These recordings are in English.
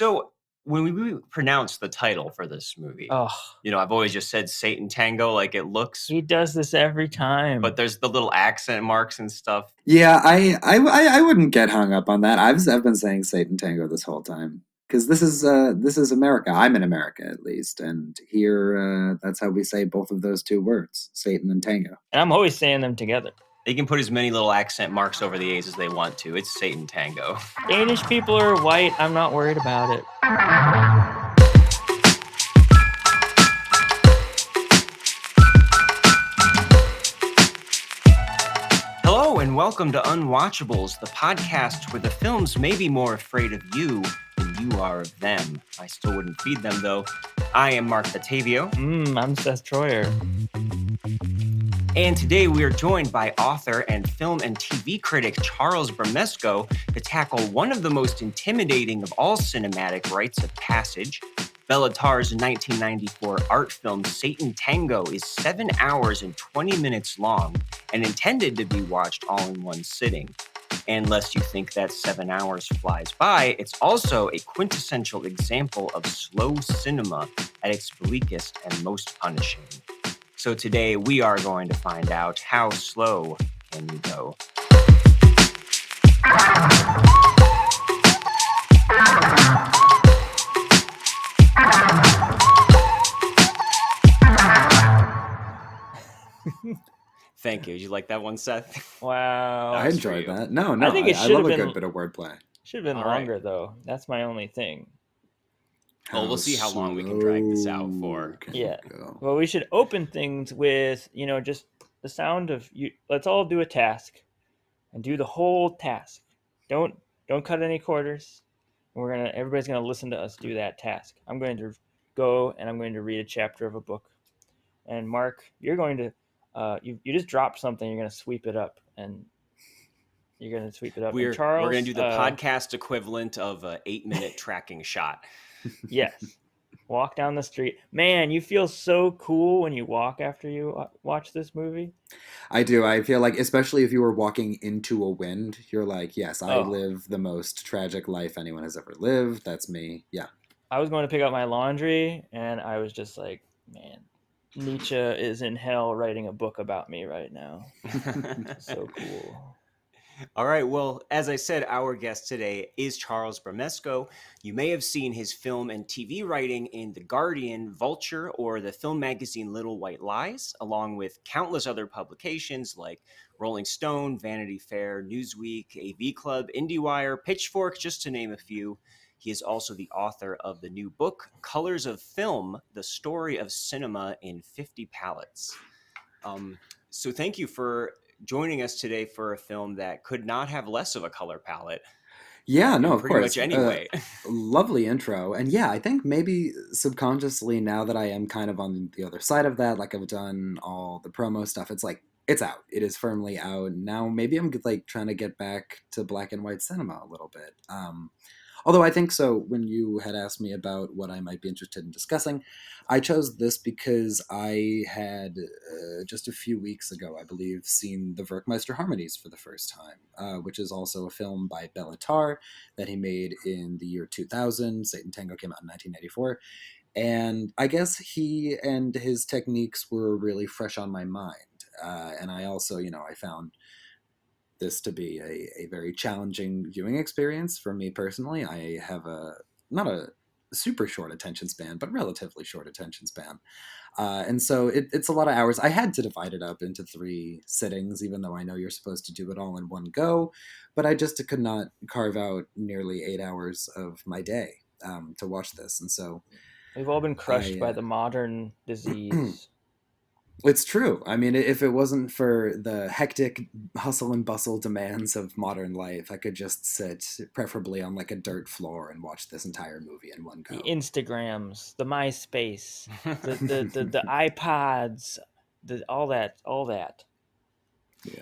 So when we pronounce the title for this movie, Oh, I've always just said Sátántangó, like it looks, he does this every time. but there's the little accent marks and stuff. Yeah, I wouldn't get hung up on that. I've been saying Satan Tango this whole time because this is America. I'm in America at least, and here that's how we say both of those two words, Satan and Tango. And I'm always saying them together. They can put as many little accent marks over the A's as they want to. It's Sátántangó. Danish people are white. I'm not worried about it. Hello and welcome to Unwatchables, the podcast where the films may be more afraid of you than you are of them. I still wouldn't feed them though. I am Marc Dottavio. I'm Seth Troyer. And today we are joined by author and film and TV critic Charles Bramesco to tackle one of the most intimidating of all cinematic rites of passage. Bela Tarr's 1994 art film Sátántangó is 7 hours and 20 minutes long and intended to be watched all in one sitting. And lest you think that 7 hours flies by, it's also a quintessential example of slow cinema at its bleakest and most punishing. So today we are going to find out how slow can you go. Thank you. Did you like that one, Seth? Wow. I enjoyed that. No, I think it I should love have a been- good bit of wordplay. Should have been All right. longer, though. That's my only thing. Well, we'll see how long we can drag this out for. Yeah. Well, we should open things with, just the sound of you. Let's all do a task and do the whole task. Don't cut any quarters. Everybody's gonna listen to us do that task. I'm going to go and I'm going to read a chapter of a book. And Marc, you're going to you just dropped something. You're going to sweep it up and you're going to sweep it up. We're And Charles, going to do the podcast equivalent of an 8-minute tracking shot. Yes. Walk down the street. Man, you feel so cool when you walk after you watch this movie. I do. I feel like, especially if you were walking into a wind, you're like, yes, I live the most tragic life anyone has ever lived. That's me. Yeah. I was going to pick up my laundry, and I was just like, man, Nietzsche is in hell writing a book about me right now. So cool. All right. Well, as I said, our guest today is Charles Bramesco. You may have seen his film and TV writing in The Guardian, Vulture, or the film magazine Little White Lies, along with countless other publications like Rolling Stone, Vanity Fair, Newsweek, AV Club, IndieWire, Pitchfork, just to name a few. He is also the author of the new book, Colors of Film, The Story of Cinema in 50 Palettes. So thank you for joining us today for a film that could not have less of a color palette. Yeah, no, of pretty course. Much anyway. Lovely intro. And yeah, I think maybe subconsciously, now that I am kind of on the other side of that, like I've done all the promo stuff, it's like, it's out. It is firmly out. Now maybe I'm like trying to get back to black and white cinema a little bit. Although I think so, when you had asked me about what I might be interested in discussing, I chose this because I had just a few weeks ago, I believe, seen the Werckmeister Harmonies for the first time, which is also a film by Bela Tarr that he made in the year 2000. Sátántangó came out in 1994. And I guess he and his techniques were really fresh on my mind. And I also, I found this to be a very challenging viewing experience for me personally. I have not a super short attention span, but relatively short attention span. And so it's a lot of hours. I had to divide it up into 3 sittings, even though I know you're supposed to do it all in one go. But I just could not carve out nearly 8 hours of my day to watch this. And so we've all been crushed by the modern disease. It's true. I mean, if it wasn't for the hectic hustle and bustle demands of modern life, I could just sit, preferably on like a dirt floor, and watch this entire movie in one go. The Instagrams, the MySpace, the iPods, all that.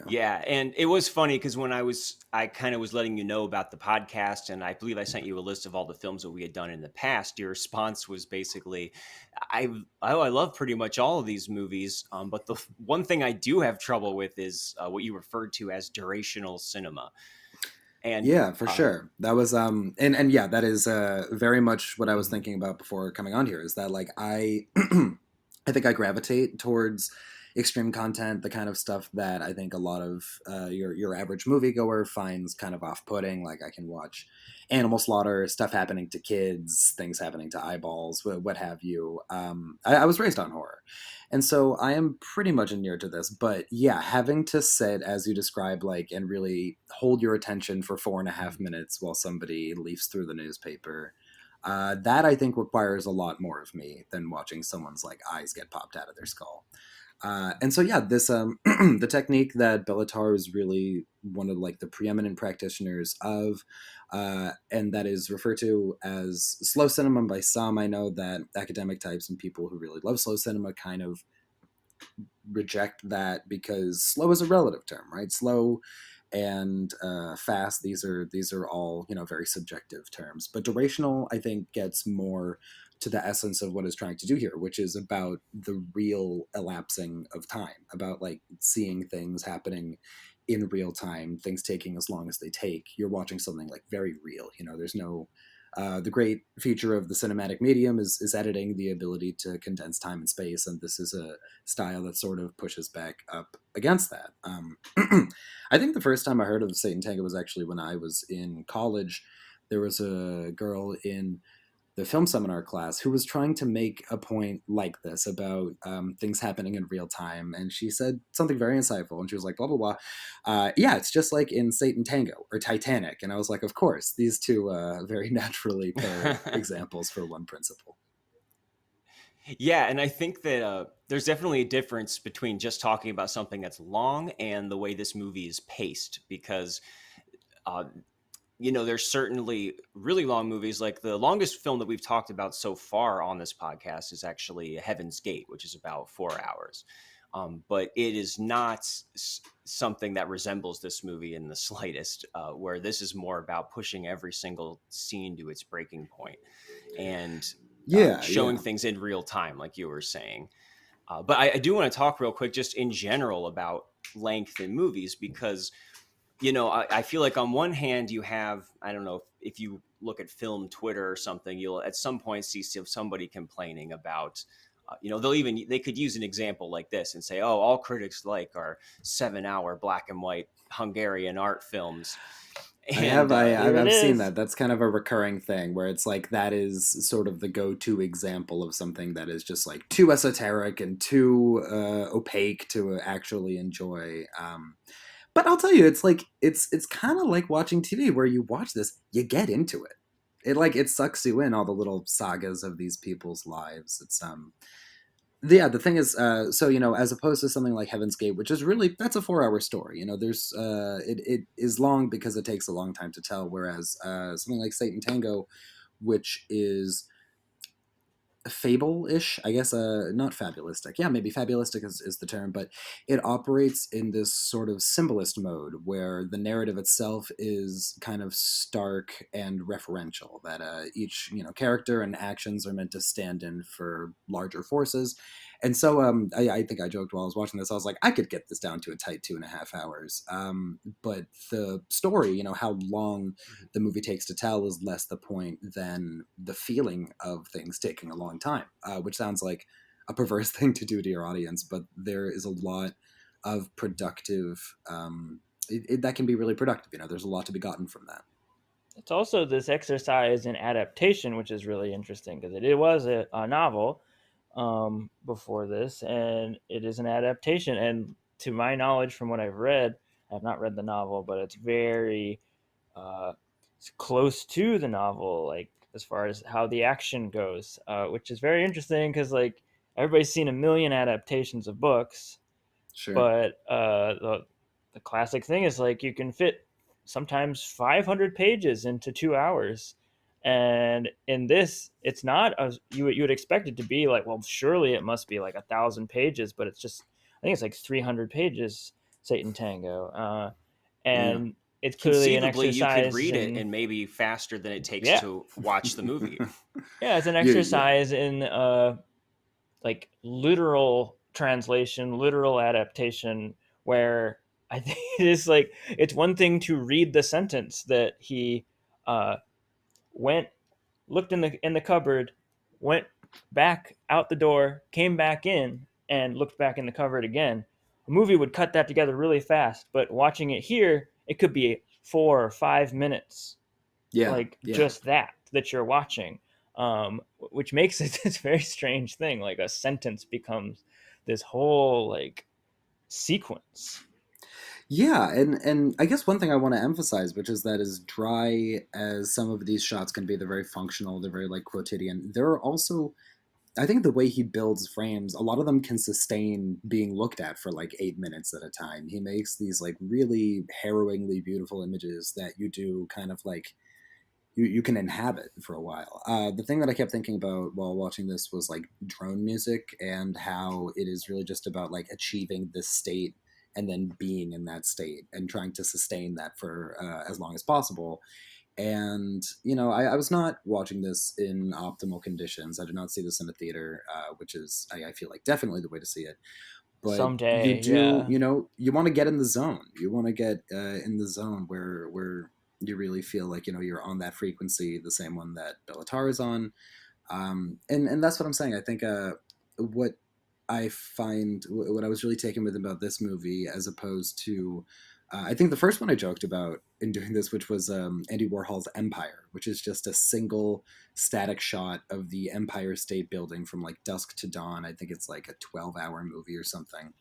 Yeah, and it was funny because when I kind of was letting you know about the podcast, and I believe I sent you a list of all the films that we had done in the past. Your response was basically, I love pretty much all of these movies, but the one thing I do have trouble with is what you referred to as durational cinema. And Yeah, for sure. That was and yeah, that is very much what I was thinking about before coming on here, is that like I I think I gravitate towards extreme content, the kind of stuff that I think a lot of your average moviegoer finds kind of off-putting. Like I can watch animal slaughter, stuff happening to kids, things happening to eyeballs, what have you. I was raised on horror, and so I am pretty much inured to this. But yeah, having to sit as you describe, like, and really hold your attention for 4.5 minutes while somebody leafs through the newspaper. That I think requires a lot more of me than watching someone's like eyes get popped out of their skull. And so yeah, this the technique that Bela Tarr is really one of like the preeminent practitioners of, and that is referred to as slow cinema by some. I know that academic types and people who really love slow cinema kind of reject that because slow is a relative term, right? Slow and fast, these are all, you know, very subjective terms. But durational, I think, gets more to the essence of what it's trying to do here, which is about the real elapsing of time, about like seeing things happening in real time, things taking as long as they take. You're watching something like very real. You know, there's no the great feature of the cinematic medium is editing, the ability to condense time and space, and this is a style that sort of pushes back up against that. I think the first time I heard of Sátántangó was actually when I was in college. There was a girl in the film seminar class who was trying to make a point like this about things happening in real time, and she said something very insightful, and she was like, blah blah blah, yeah, it's just like in Sátántangó or Titanic. And I was like, of course, these two very naturally pair examples for one principle. Yeah, and I think that there's definitely a difference between just talking about something that's long and the way this movie is paced, because uh, you know, there's certainly really long movies. Like the longest film that we've talked about so far on this podcast is actually Heaven's Gate, which is about 4 hours. But it is not something that resembles this movie in the slightest, where this is more about pushing every single scene to its breaking point and showing things in real time, like you were saying. But I do want to talk real quick, just in general, about length in movies, because you know, I feel like on one hand you have, I don't know, if you look at film Twitter or something, you'll at some point see somebody complaining about, you know, they could use an example like this and say, oh, all critics like are 7 hour black and white Hungarian art films. And I've seen that. That's kind of a recurring thing where it's like that is sort of the go-to example of something that is just like too esoteric and too opaque to actually enjoy. But I'll tell you, it's like it's kind of like watching TV, where you watch this, you get into it. It sucks you in, all the little sagas of these people's lives. It's yeah, the thing is, so you know, as opposed to something like Heaven's Gate, which is really, that's a 4 hour story. You know, there's it is long because it takes a long time to tell. Whereas something like Sátántangó, which is fable-ish, I guess, not fabulistic. Yeah, maybe fabulistic is the term, but it operates in this sort of symbolist mode where the narrative itself is kind of stark and referential, that each, you know, character and actions are meant to stand in for larger forces. And so I think I joked while I was watching this, I was like, I could get this down to a tight 2.5 hours. But the story, you know, how long the movie takes to tell is less the point than the feeling of things taking a long time, which sounds like a perverse thing to do to your audience, but there is a lot of productive, that can be really productive. You know, there's a lot to be gotten from that. It's also this exercise in adaptation, which is really interesting because it was a novel before this, and it is an adaptation. And to my knowledge, from what I've read, I've not read the novel, but it's very it's close to the novel, like as far as how the action goes, which is very interesting because like everybody's seen a million adaptations of books, Sure. but the classic thing is like you can fit sometimes 500 pages into 2 hours. And in this, it's not as you would expect it to be. Like, well, surely it must be like 1,000 pages, but it's just, I think it's like 300 pages, Sátántangó, and it's clearly an conceivably you could exercise read it in, and maybe faster than it takes yeah, to watch the movie. yeah, it's an exercise in like literal translation, literal adaptation, where I think it is like, it's one thing to read the sentence that he went, looked in the cupboard, went back out the door, came back in, and looked back in the cupboard again. A movie would cut that together really fast, but watching it here, it could be 4 or 5 minutes, Yeah, like yeah. just that you're watching, which makes it this very strange thing. Like a sentence becomes this whole like sequence. Yeah, and I guess one thing I want to emphasize, which is that as dry as some of these shots can be, they're very functional, they're very like quotidian. There are also, I think the way he builds frames, a lot of them can sustain being looked at for like 8 minutes at a time. He makes these like really harrowingly beautiful images that you do kind of like you can inhabit for a while. The thing that I kept thinking about while watching this was like drone music and how it is really just about like achieving this state and then being in that state and trying to sustain that for as long as possible. And I was not watching this in optimal conditions. I did not see this in a theater, which is I feel like definitely the way to see it. But you Someday, do, yeah. you want to get in the zone. You want to get in the zone where you really feel like you're on that frequency, the same one that Bela Tarr is on. And that's what I'm saying. I think what I find what I was really taken with about this movie, as opposed to, I think the first one I joked about in doing this, which was Andy Warhol's Empire, which is just a single static shot of the Empire State Building from like dusk to dawn. I think it's like a 12-hour movie or something.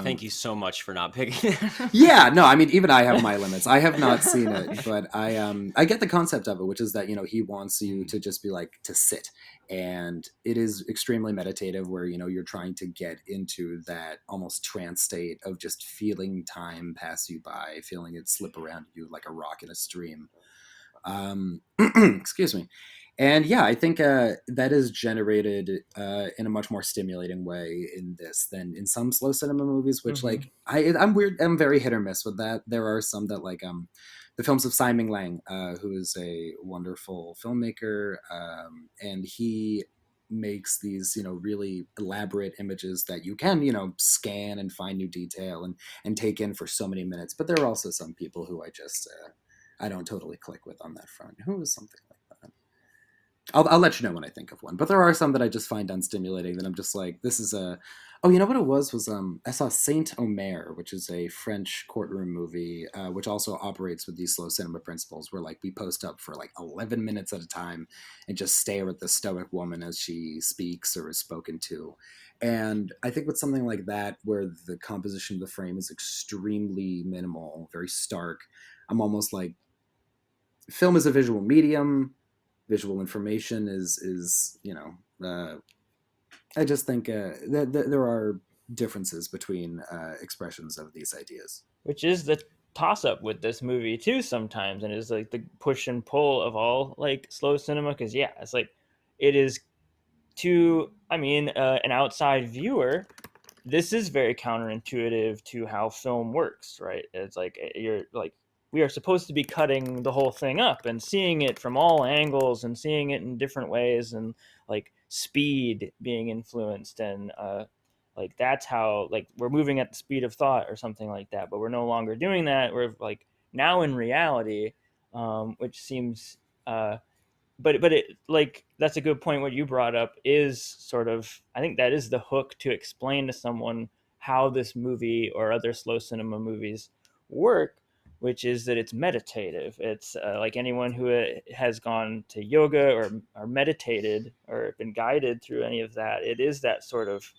Thank you so much for not picking it. Yeah, no, I mean, even I have my limits. I have not seen it, but I get the concept of it, which is that he wants you to just be like to sit, and it is extremely meditative, where you're trying to get into that almost trance state of just feeling time pass you by, feeling it slip around you like a rock in a stream. Excuse me. And yeah, I think that is generated in a much more stimulating way in this than in some slow cinema movies, which like I'm weird. I'm very hit or miss with that. There are some that like the films of Simon Lang, who is a wonderful filmmaker, and he makes these really elaborate images that you can scan and find new detail and take in for so many minutes. But there are also some people who I just I don't totally click with on that front. Who is something like that? I'll let you know when I think of one. But there are some that I just find unstimulating that I'm just like, this is a... Oh, you know what it was I saw Saint Omer, which is a French courtroom movie, which also operates with these slow cinema principles, where like we post up for like 11 minutes at a time and just stare at the stoic woman as she speaks or is spoken to. And I think with something like that, where the composition of the frame is extremely minimal, very stark, I'm almost like, film is a visual medium. Visual information is I just think that there are differences between expressions of these ideas. Which is the toss up with this movie too sometimes, and is like the push and pull of all like slow cinema, because yeah, it's like it is to, I mean, an outside viewer, this is very counterintuitive to how film works, right? It's like you're like, we are supposed to be cutting the whole thing up and seeing it from all angles and seeing it in different ways, and like speed being influenced, and like that's how, like, we're moving at the speed of thought or something like that, but we're no longer doing that. We're like now in reality, which seems but it, like, that's a good point. What you brought up is sort of, I think that is the hook to explain to someone how this movie or other slow cinema movies work, which is that it's meditative. It's like anyone who has gone to yoga or meditated or been guided through any of that, it is that sort of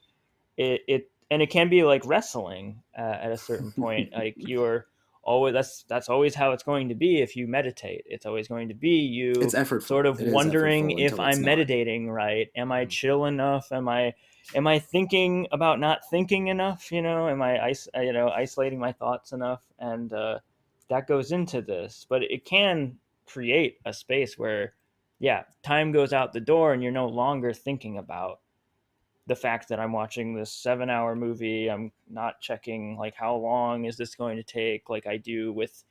it and it can be like wrestling at a certain point. Like you're always, that's always how it's going to be. If you meditate, it's always going to be you It's effortful. sort of It is wondering effortful if until it's I'm not. meditating right. Am I chill enough? Am I thinking about not thinking enough? Am I isolating my thoughts enough? And that goes into this, but it can create a space where, yeah, time goes out the door and you're no longer thinking about the fact that I'm watching this 7-hour movie. I'm not checking like how long is this going to take, like I do with,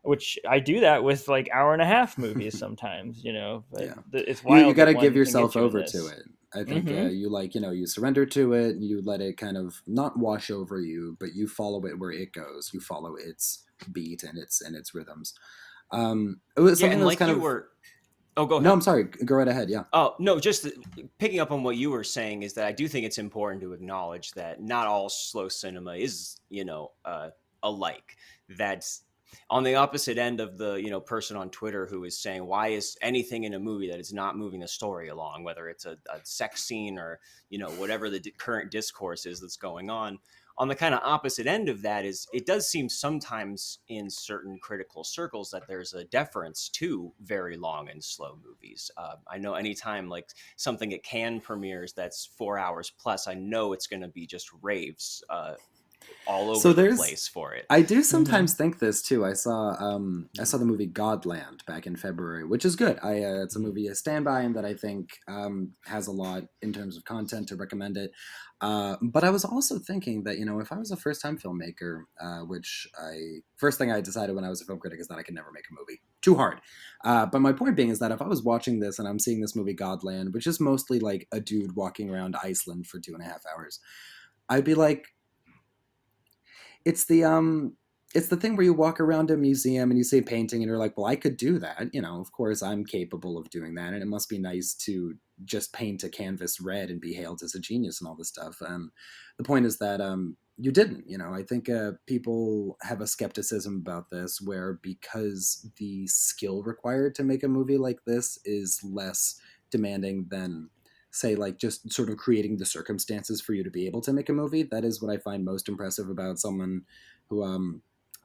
which I do that with like hour and a half movies sometimes, but Yeah. it's You wild got that to give one can yourself get you in over to this. it. I think Mm-hmm. you you surrender to it, you let it kind of not wash over you, but you follow it where it goes. You follow its beat and its rhythms. It was Yeah, something and that was like kind you of. were. Oh, go No, ahead. I'm sorry. Go right ahead. Yeah. Oh, no, just picking up on what you were saying is that I do think it's important to acknowledge that not all slow cinema is, alike. That's on the opposite end of the, person on Twitter who is saying, why is anything in a movie that is not moving the story along, whether it's a sex scene or, whatever the current discourse is that's going on the kind of opposite end of that is it does seem sometimes in certain critical circles that there's a deference to very long and slow movies. I know anytime like something at Cannes premieres that's 4 hours plus, I know it's going to be just raves all So over the there's place for it. I do Mm-hmm. sometimes think this too. I saw the movie Godland back in February, which is good. It's a movie I stand by and that I think has a lot in terms of content to recommend it. But I was also thinking that if I was a first time filmmaker, which I first thing I decided when I was a film critic is that I could never make a movie too hard. But my point being is that if I was watching this and I'm seeing this movie Godland, which is mostly like a dude walking around Iceland for 2.5 hours, I'd be like, it's the thing where you walk around a museum and you see a painting and you're like, well, I could do that. Of course I'm capable of doing that, and it must be nice to just paint a canvas red and be hailed as a genius and all this stuff. The point is that you didn't. I think people have a skepticism about this, where because the skill required to make a movie like this is less demanding than, say, like just sort of creating the circumstances for you to be able to make a movie. That is what I find most impressive about someone who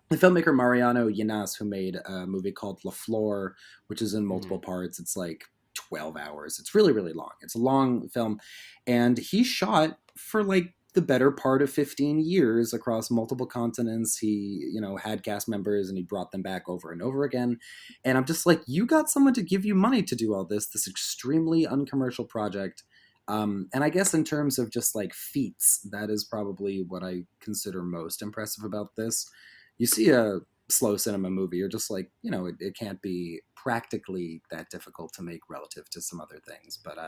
the filmmaker Mariano Yanas, who made a movie called La Flor, which is in multiple Mhm. parts. It's like 12 hours. It's really, really long. It's a long film. And he shot for like the better part of 15 years across multiple continents. He, had cast members and he brought them back over and over again. And I'm just like, you got someone to give you money to do all this extremely uncommercial project. And I guess in terms of just like feats, that is probably what I consider most impressive about this. You see a slow cinema movie, you're just like, it can't be practically that difficult to make relative to some other things. But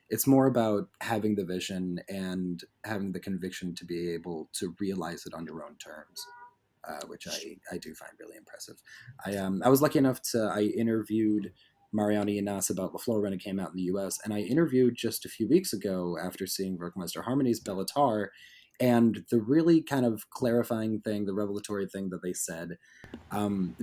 it's more about having the vision and having the conviction to be able to realize it on your own terms, which I do find really impressive. I was lucky enough I interviewed Mariani Yanas about LaFleur when it came out in the U.S., and I interviewed just a few weeks ago after seeing Werkmeister Harmony's Bela Tarr, and the really kind of clarifying thing, the revelatory thing that they said,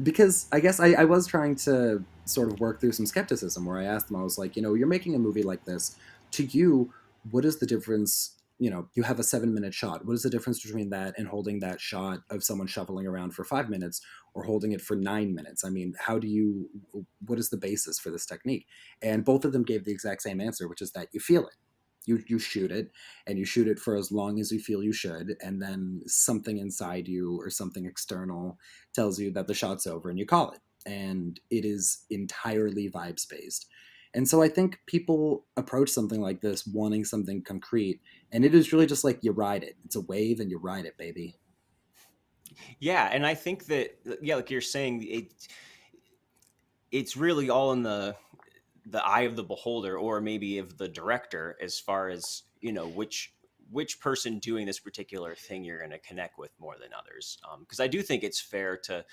because I guess I was trying to sort of work through some skepticism where I asked them, I was like, you're making a movie like this. To you, what is the difference? You have a 7-minute shot. What is the difference between that and holding that shot of someone shuffling around for 5 minutes or holding it for 9 minutes? I mean, what is the basis for this technique? And both of them gave the exact same answer, which is that you feel it. You shoot it, and you shoot it for as long as you feel you should, and then something inside you or something external tells you that the shot's over and you call it. And it is entirely vibes based. And so I think people approach something like this wanting something concrete, and it is really just like you ride it. It's a wave and you ride it, baby. Yeah, and I think that yeah, like you're saying, it's really all in the eye of the beholder, or maybe of the director, as far as which person doing this particular thing you're going to connect with more than others. Because I do think it's fair to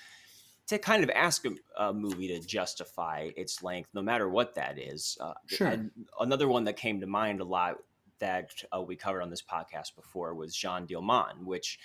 kind of ask a movie to justify its length, no matter what that is. Sure. And another one that came to mind a lot that we covered on this podcast before was Jean Dielman, which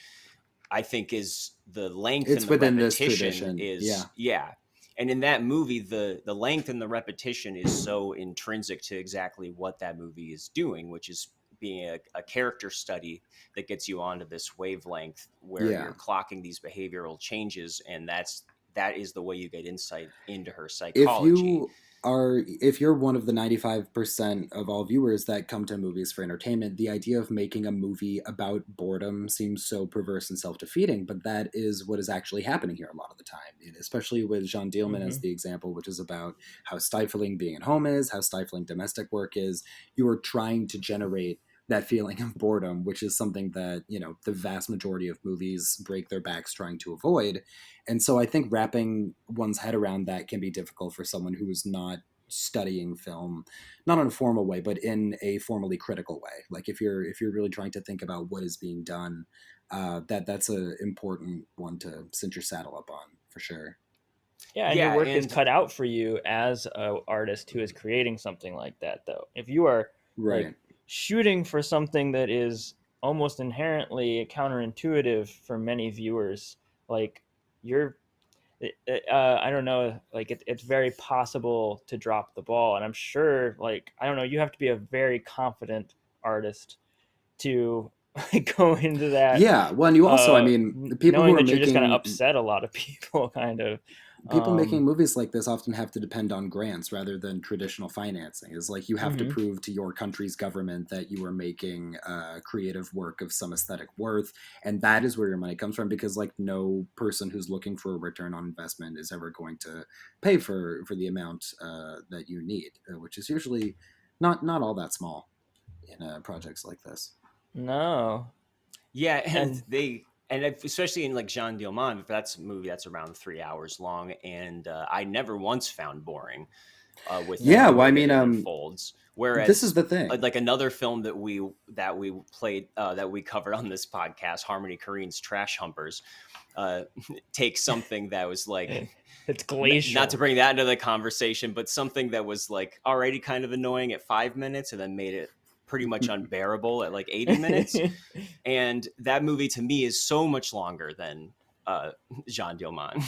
I think is the length and It's the within this repetition tradition. Yeah. is, yeah. And in that movie, the length and the repetition is so intrinsic to exactly what that movie is doing, which is being a character study that gets you onto this wavelength where Yeah. you're clocking these behavioral changes, and that is the way you get insight into her if psychology. you if you're one of the 95% of all viewers that come to movies for entertainment, the idea of making a movie about boredom seems so perverse and self-defeating, but that is what is actually happening here a lot of the time, especially with Jean Dielman Mm-hmm. as the example, which is about how stifling being at home is, how stifling domestic work is. You are trying to generate that feeling of boredom, which is something that the vast majority of movies break their backs trying to avoid. And so I think wrapping one's head around that can be difficult for someone who is not studying film, not in a formal way, but in a formally critical way. Like if you're really trying to think about what is being done, that's a important one to cinch your saddle up on for sure. Yeah, and your Yeah, work is and cut out for you as an artist who is creating something like that, though. If you are like Right. shooting for something that is almost inherently counterintuitive for many viewers, like you're, I don't know, like it's very possible to drop the ball. And I'm sure, like, I don't know, you have to be a very confident artist to go into that, Yeah. Well, and you also, I mean, the people who knowing are that you're just going to making upset a lot of people, kind of. people making movies like this often have to depend on grants rather than traditional financing. It's like you have to Mhm. prove to your country's government that you are making creative work of some aesthetic worth, and that is where your money comes from. Because like no person who's looking for a return on investment is ever going to pay for the amount that you need, which is usually not all that small in projects like this. No. yeah, And especially in like Jean Dielman, that's a movie that's around 3 hours long, and I never once found boring with Yeah, the well, I way that mean, it unfolds. this is Whereas the thing. like another film that we played that we covered on this podcast, Harmony Korine's Trash Humpers, takes something that was like it's glacial. not to bring that into the conversation, but something that was like already kind of annoying at 5 minutes and then made it pretty much unbearable at like 80 minutes. And that movie to me is so much longer than Jean Dielman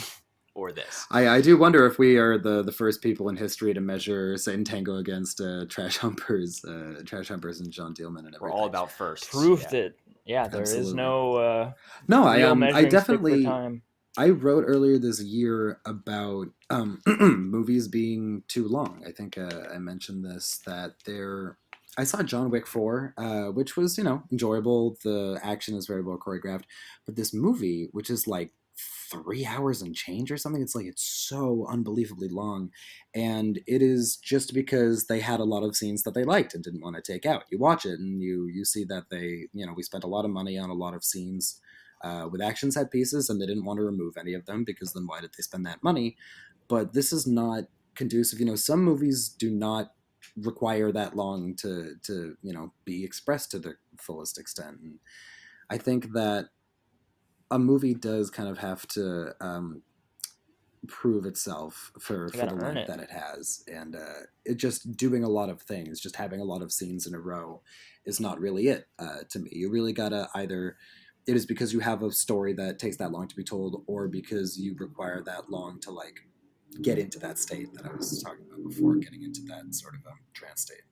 or this. I do wonder if we are the first people in history to measure SATANTANGO against Trash Humpers and Jean Dielman and everything. We're all about firsts. Proof Yeah. that there is Absolutely. no No, real I measuring stick for definitely time. I wrote earlier this year about movies being too long. I think I mentioned this that I saw John Wick 4, which was enjoyable. The action is very well choreographed, but this movie, which is like 3 hours and change or something, it's so unbelievably long, and it is just because they had a lot of scenes that they liked and didn't want to take out. You watch it and you see that we spent a lot of money on a lot of scenes with action set pieces, and they didn't want to remove any of them because then why did they spend that money? But this is not conducive. Some movies do not require that long to be expressed to the fullest extent. And I think that a movie does kind of have to prove itself for the length that it has, and it just doing a lot of things, just having a lot of scenes in a row is not really it to me. You really gotta either it is because you have a story that takes that long to be told, or because you require that long to like get into that state that I was talking about before, getting into that sort of trance state.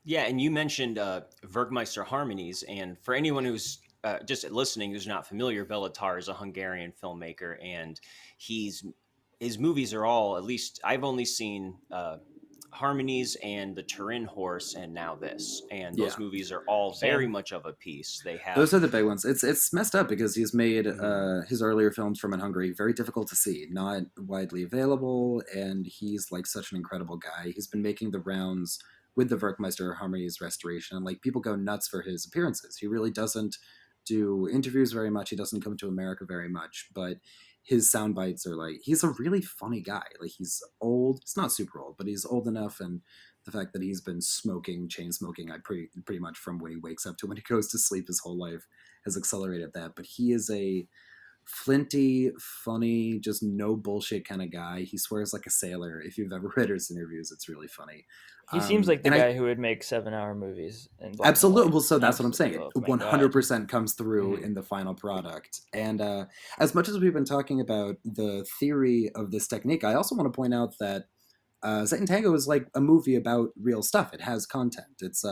Yeah, and you mentioned Werkmeister Harmonies, and for anyone who's just listening who's not familiar, Bela Tarr is a Hungarian filmmaker, and his movies are all, at least I've only seen Harmonies and The Turin Horse and now this, and those movies are all very much of a piece. They have those are the big ones. It's messed up because he's made his earlier films from in Hungary very difficult to see, not widely available, and he's like such an incredible guy. He's been making the rounds with the Werkmeister Harmonies restoration, and like people go nuts for his appearances. He really doesn't do interviews very much. He doesn't come to America very much, but his sound bites are like, he's a really funny guy. Like, he's old. He's not super old, but he's old enough, and the fact that he's been chain smoking, I pretty much from when he wakes up to when he goes to sleep his whole life has accelerated that. But he is a flinty, funny, just no bullshit kind of guy. He swears like a sailor. If you've ever read his interviews, it's really funny. He seems like the guy who would make 7-hour movies. Absolutely. Well, so that's what I'm saying. 100% comes through in the final product. And as much as we've been talking about the theory of this technique, I also want to point out that SATANTANGO is like a movie about real stuff. It has content. It's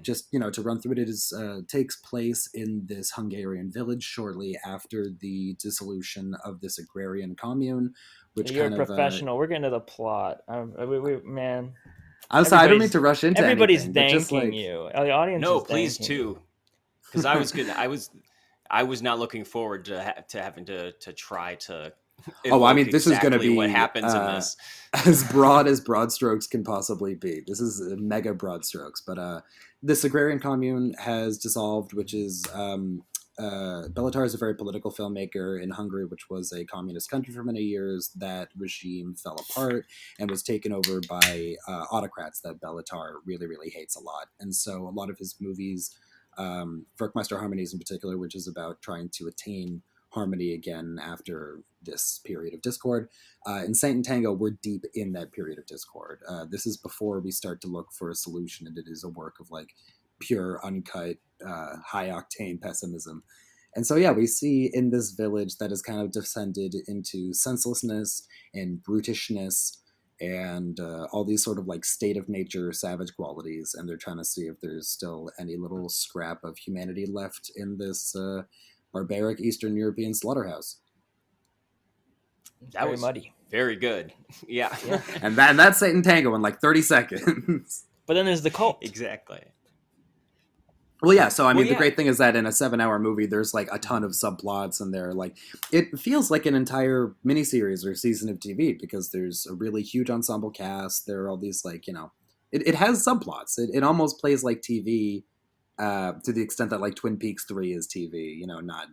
just to run through it takes place in this Hungarian village shortly after the dissolution of this agrarian commune. Which you're a professional. We're getting to the plot. Man. I don't mean to rush into everybody's anything. Thanking you. The audience. No, is please thanking too. Because I was good. I was not looking forward to having to try to. Oh, I mean, this is going to be what happens in this. As broad as broad strokes can possibly be. This is mega broad strokes, but this agrarian commune has dissolved, which is Bela Tarr is a very political filmmaker in Hungary, which was a communist country for many years. That regime fell apart and was taken over by autocrats that Bela Tarr really, really hates a lot. And so a lot of his movies, Werkmeister Harmonies in particular, which is about trying to attain harmony again after this period of discord. In Sátántangó, we're deep in that period of discord. This is before we start to look for a solution, and it is a work of like pure, uncut, high-octane pessimism. And so, yeah, we see in this village that has kind of descended into senselessness and brutishness and all these sort of like state of nature savage qualities, and they're trying to see if there's still any little scrap of humanity left in this barbaric Eastern European slaughterhouse. That was muddy. Very good. Yeah. And that's Sátántangó in like 30 seconds. But then there's the cult. Exactly. Well, yeah, so I mean, the great thing is that in a 7-hour movie, there's like a ton of subplots, and they're like, it feels like an entire miniseries or season of TV because there's a really huge ensemble cast. There are all these like, you know, it has subplots. It almost plays like TV to the extent that like Twin Peaks 3 is TV, you know, not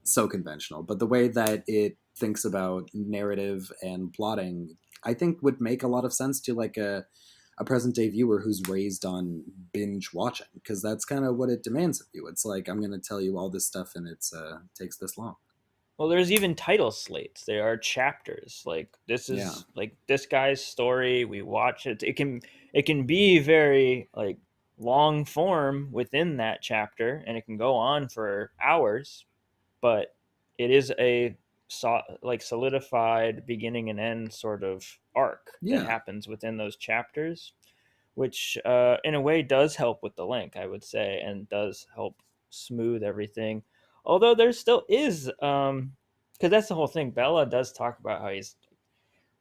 so conventional. But the way that it thinks about narrative and plotting, I think would make a lot of sense to like a present day viewer who's raised on binge watching, because that's kind of what it demands of you. It's like, I'm going to tell you all this stuff and it takes this long. Well, there's even title slates. There are chapters. Like this is like this guy's story. We watch it. It can be very like long form within that chapter, and it can go on for hours, but it is a like solidified beginning and end sort of arc that happens within those chapters, which in a way does help with the length, I would say, and does help smooth everything. Although there still is, because that's the whole thing. Bela does talk about how he's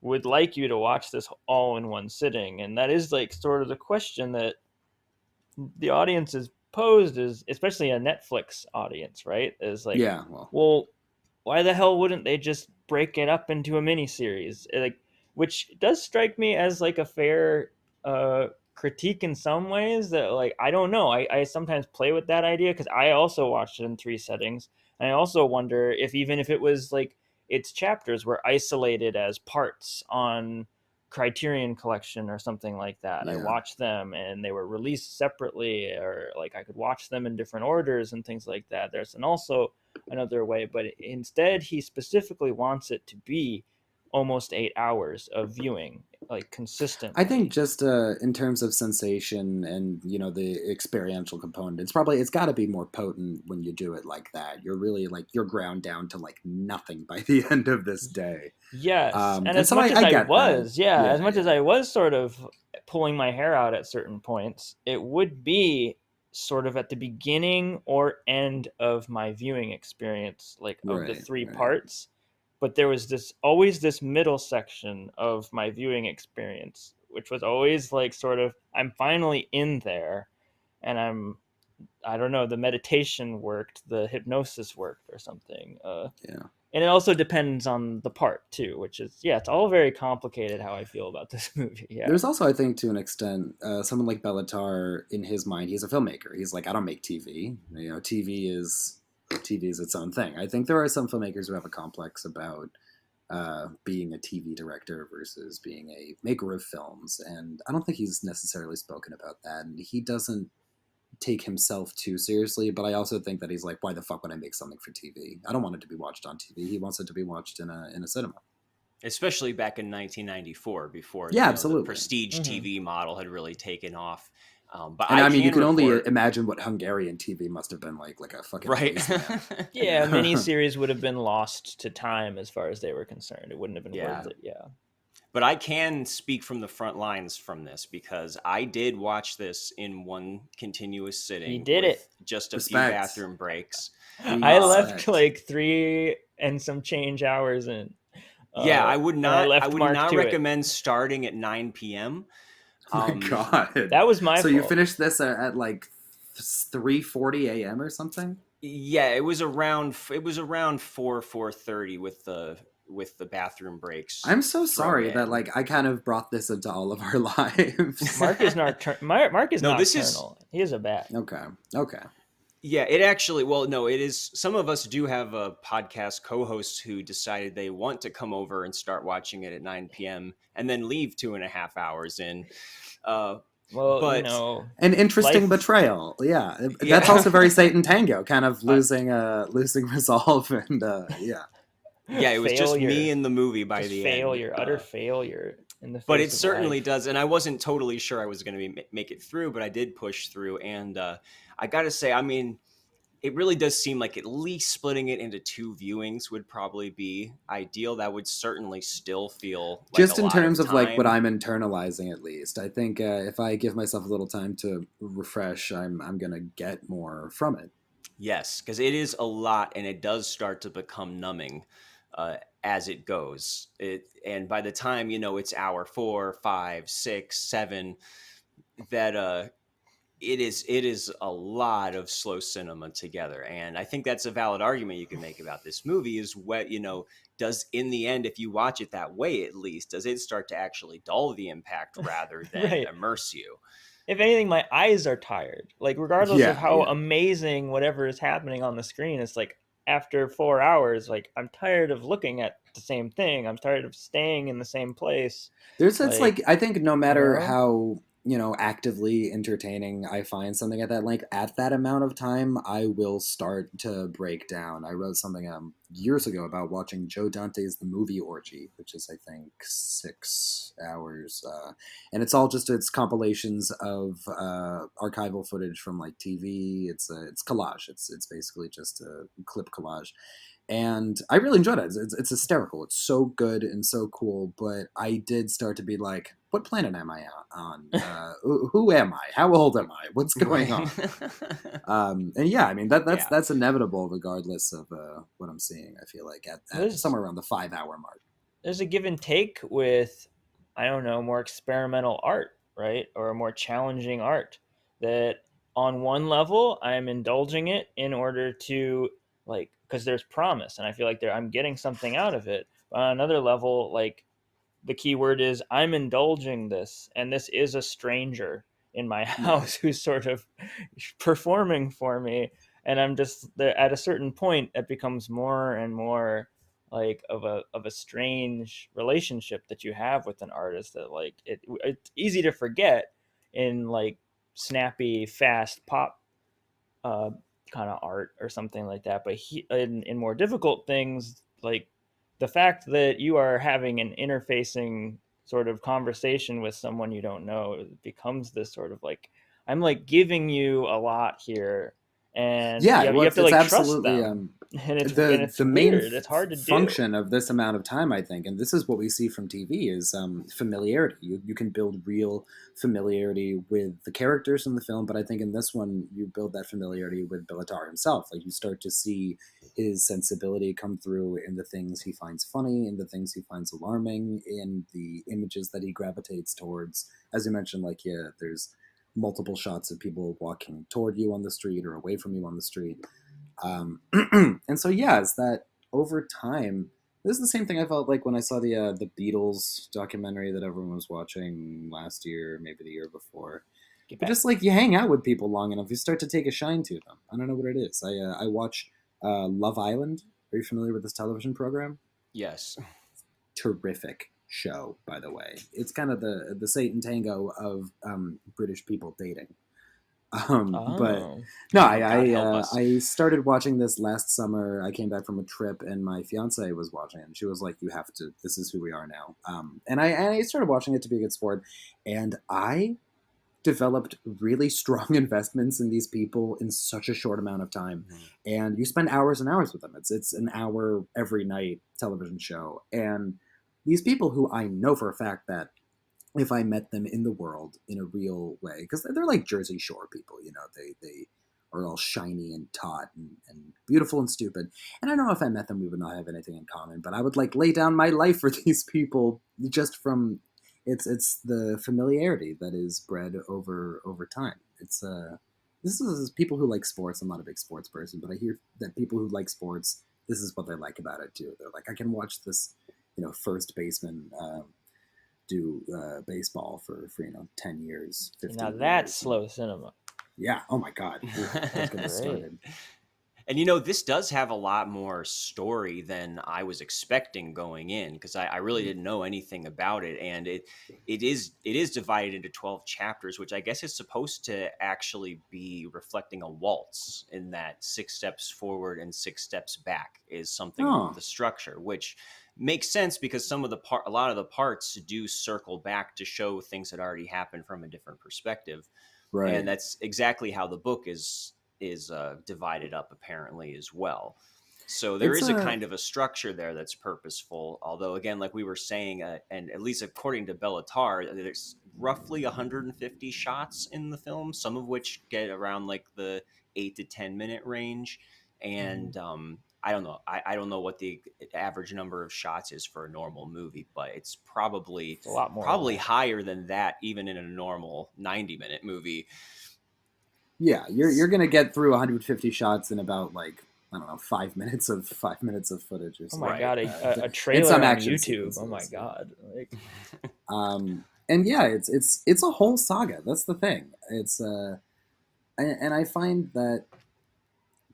would like you to watch this all in one sitting, and that is like sort of the question that the audience is posed, is especially a Netflix audience, right? Is like, well, why the hell wouldn't they just break it up into a mini series? Like, which does strike me as like a fair critique in some ways. That like, I don't know. I sometimes play with that idea because I also watched it in 3 settings, and I also wonder if even if it was like its chapters were isolated as parts on Criterion Collection or something like that. I watched them and they were released separately, or like I could watch them in different orders and things like that. There's also another way, but instead he specifically wants it to be almost 8 hours of viewing, like consistent. I think just in terms of sensation and, you know, the experiential component, it's got to be more potent when you do it like that. You're really like, you're ground down to like nothing by the end of this day. Yes. And as much as I was, as much as I was sort of pulling my hair out at certain points, it would be sort of at the beginning or end of my viewing experience, like of the 3 parts. But there was always this middle section of my viewing experience, which was always like sort of, I'm finally in there, and I don't know, the meditation worked, the hypnosis worked or something. And it also depends on the part too, which is, it's all very complicated how I feel about this movie. Yeah. There's also, I think, to an extent, someone like Bela Tarr, in his mind, he's a filmmaker. He's like, I don't make TV. You know, TV is its own thing. I think there are some filmmakers who have a complex about being a TV director versus being a maker of films, and I don't think he's necessarily spoken about that, and he doesn't take himself too seriously, but I also think that he's like, why the fuck would I make something for TV? I don't want it to be watched on TV. He wants it to be watched in a cinema. Especially back in 1994, before absolutely. The prestige TV model had really taken off. But I mean, you can only imagine what Hungarian TV must have been like a fucking right. A miniseries would have been lost to time as far as they were concerned. It wouldn't have been worth it. Yeah. But I can speak from the front lines from this because I did watch this in one continuous sitting. You did it. Just a few bathroom breaks. I left like 3 and some change hours in. I would not recommend starting at 9 p.m. Oh my God. That was my fault. So you finished this at like 3:40 a.m. or something? Yeah, it was around 4:30 with the bathroom breaks. I'm so sorry that like I kind of brought this into all of our lives. Marc is nocturnal. He is a bat. Okay. Yeah, it actually, well, no, it is. Some of us do have a podcast co-hosts who decided they want to come over and start watching it at 9 p.m. and then leave 2.5 hours in. Uh, Well, but An interesting life. betrayal. Yeah, that's yeah, also very Satan Tango, kind of Uh, losing resolve, and yeah. yeah, it was just me failure, in the movie by just the end. failure, utter failure in the But it face of certainly life. does, and I wasn't totally sure I was going to make it through, but I did push through, and I got to say, I mean, it really does seem like at least splitting it into two viewings would probably be ideal. That would certainly still feel like a Just in lot terms of of like what time. I'm internalizing, at least, I think if I give myself a little time to refresh, I'm gonna get more from it. Yes, because it is a lot, and it does start to become numbing as it goes. And by the time it's hour 4, 5, 6, 7, that it is a lot of slow cinema together. And I think that's a valid argument you can make about this movie is what does in the end, if you watch it that way, at least does it start to actually dull the impact rather than Right. immerse you. If anything, my eyes are tired. Like, regardless of Yeah, how yeah. amazing whatever is happening on the screen, it's like after 4 hours, like I'm tired of looking at the same thing. I'm tired of staying in the same place. It's like Like, I think no you matter know? how actively entertaining I find something at that length, at that amount of time, I will start to break down. I wrote something years ago about watching Joe Dante's The Movie Orgy, which is I think 6 hours, and it's all just it's compilations of archival footage from like TV. It's collage. It's basically just a clip collage, and I really enjoyed it. It's hysterical. It's so good and so cool. But I did start to be like, what planet am I on? Who am I? How old am I? What's going Right. on? And yeah, I mean that's Yeah. that's inevitable regardless of what I'm seeing. I feel like at There's somewhere around the 5 hour mark. there's a give and take with, I don't know, more experimental art, right? Or more challenging art that on one level I'm indulging it in order to, like, because there's promise and I feel like I'm getting something out of it. But on another level, like, the key word is I'm indulging this, and this is a stranger in my Yeah. house who's sort of performing for me, and I'm just there. At a certain point it becomes more and more like of a strange relationship that you have with an artist, that like it's easy to forget in like snappy fast pop uh, kind of art or something like that. But in more difficult things, like the fact that you are having an interfacing sort of conversation with someone you don't know, it becomes this sort of like, I'm like giving you a lot here, and Yeah, you well, have to it's like trust absolutely them, and it's the main weird. It's hard to do. function of this amount of time, I think, and this is what we see from TV is familiarity. You can build real familiarity with the characters in the film, but I think in this one you build that familiarity with Bela Tarr himself. Like you start to see his sensibility come through in the things he finds funny, in the things he finds alarming, in the images that he gravitates towards. As you mentioned, like yeah, there's multiple shots of people walking toward you on the street or away from you on the street. And so yeah, it's that over time. This is the same thing I felt like when I saw the Beatles documentary that everyone was watching last year, maybe the year before. Get But back. just like you hang out with people long enough, you start to take a shine to them. I don't know what it is. I watch Love Island. Are you familiar with this television program? Yes. Terrific show, by the way. It's kind of the Satan Tango of British people dating. But Oh, no, Oh, God help us. I started watching this last summer. I came back from a trip, and my fiance was watching it. And she was like, "You have to. This is who we are now." And I started watching it to be a good sport, and I developed really strong investments in these people in such a short amount of time. Mhm. And you spend hours and hours with them. It's an hour every night television show, and these people who I know for a fact that if I met them in the world in a real way, because they're like Jersey Shore people, they are all shiny and taut and beautiful and stupid. And I know if I met them, we would not have anything in common, but I would like lay down my life for these people just from it's the familiarity that is bred over time. This is people who like sports. I'm not a big sports person, but I hear that people who like sports, this is what they like about it too. They're like, I can watch this, first baseman do baseball for 10 years, now 15 that's years. And slow cinema. Yeah. Oh my God. Ooh, let's get this started. And this does have a lot more story than I was expecting going in, because I really didn't know anything about it, and it is divided into 12 chapters, which I guess is supposed to actually be reflecting a waltz, in that 6 steps forward and 6 steps back is something Oh. the structure, which makes sense because a lot of the parts do circle back to show things that already happened from a different perspective. Right. And that's exactly how the book is divided up apparently as well. So there It's is a kind of a structure there that's purposeful. Although again, like we were saying, and at least according to Bela Tarr, there's roughly 150 shots in the film, some of which get around like the 8 to 10 minute range. And I don't know. I don't know what the average number of shots is for a normal movie, but it's probably a lot more probably than that. higher than that, even in a normal 90-minute movie. Yeah, you're gonna get through 150 shots in about like, I don't know, 5 minutes of footage or Oh something. my Right. God, And a trailer some on action YouTube. Oh my sequences. God. Like, And yeah, it's a whole saga. That's the thing. It's and I find that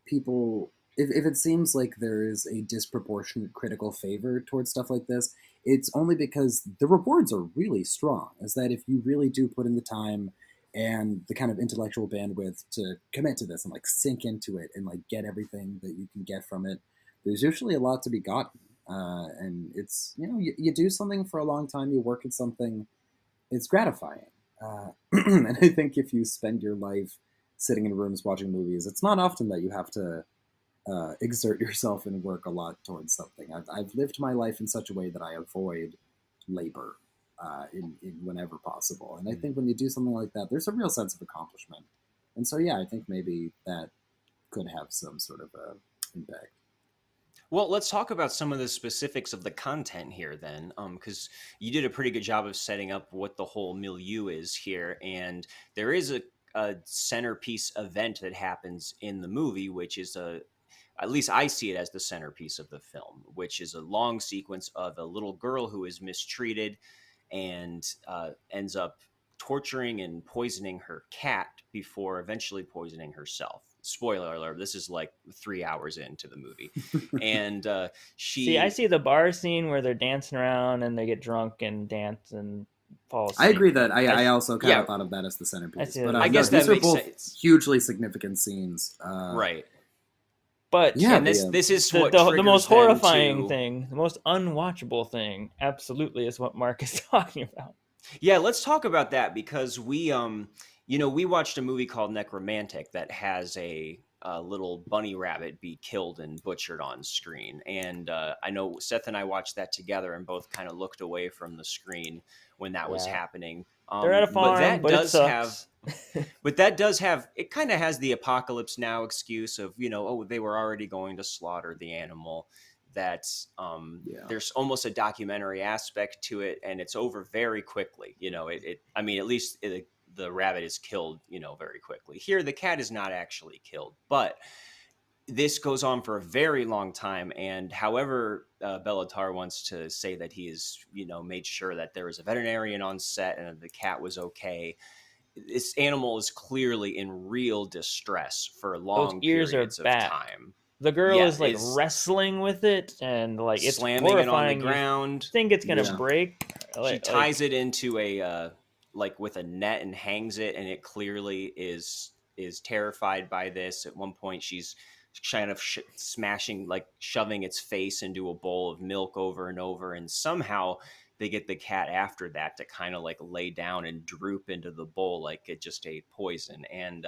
people, if it seems like there is a disproportionate critical favor towards stuff like this, it's only because the rewards are really strong. Is that if you really do put in the time and the kind of intellectual bandwidth to commit to this and like sink into it and like get everything that you can get from it, there's usually a lot to be gotten. And it's, you do something for a long time, you work at something, it's gratifying. And I think if you spend your life sitting in rooms watching movies, it's not often that you have to exert yourself and work a lot towards something. I've lived my life in such a way that I avoid labor in whenever possible. And I think when you do something like that, there's a real sense of accomplishment. And so, yeah, I think maybe that could have some sort of impact. Well, let's talk about some of the specifics of the content here then, because you did a pretty good job of setting up what the whole milieu is here. And there is a centerpiece event that happens in the movie, which is at least I see it as the centerpiece of the film, which is a long sequence of a little girl who is mistreated and ends up torturing and poisoning her cat before eventually poisoning herself. Spoiler alert, this is like 3 hours into the movie. And I see the bar scene where they're dancing around and they get drunk and dance and fall asleep. I agree that I also kind of thought of that as the centerpiece. But I guess that these are makes both sense. hugely significant scenes. Right. But yeah, and this is the what the most them horrifying to... thing, the most unwatchable thing, absolutely is what Marc is talking about. Yeah, let's talk about that, because we we watched a movie called Necromantic that has a little bunny rabbit be killed and butchered on screen. And I know Seth and I watched that together and both kind of looked away from the screen when that was happening. They're at a farm, but that but does it have sucks. but that does have, it kind of has the apocalypse now excuse of, oh, they were already going to slaughter the animal. That's there's almost a documentary aspect to it, and it's over very quickly. I mean, at least the rabbit is killed, very quickly. Here, the cat is not actually killed, but this goes on for a very long time. And however, Bela Tarr wants to say that he has, made sure that there was a veterinarian on set and the cat was okay. This animal is clearly in real distress for long periods of time. The girl is like wrestling with it and like it's slamming horrifying. it on the ground. You think it's gonna break. She ties it into a with a net and hangs it, and it clearly is terrified by this. At one point, she's kind of smashing, like shoving its face into a bowl of milk over and over, and somehow they get the cat after that to kind of like lay down and droop into the bowl like it just ate poison. And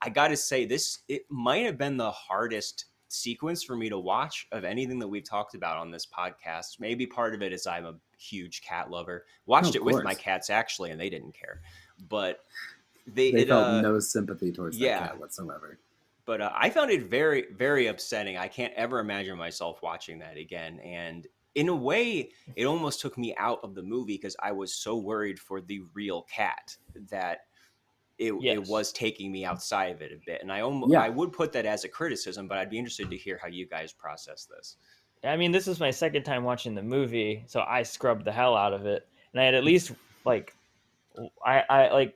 I gotta say, it might have been the hardest sequence for me to watch of anything that we've talked about on this podcast. Maybe part of it is I'm a huge cat lover. Watched it with my cats actually, and they didn't care, but they felt no sympathy towards that cat whatsoever. But I found it very, very upsetting. I can't ever imagine myself watching that again. And in a way, it almost took me out of the movie because I was so worried for the real cat that it was taking me outside of it a bit. And I would put that as a criticism, but I'd be interested to hear how you guys process this. I mean, this is my second time watching the movie, so I scrubbed the hell out of it. And I had at least I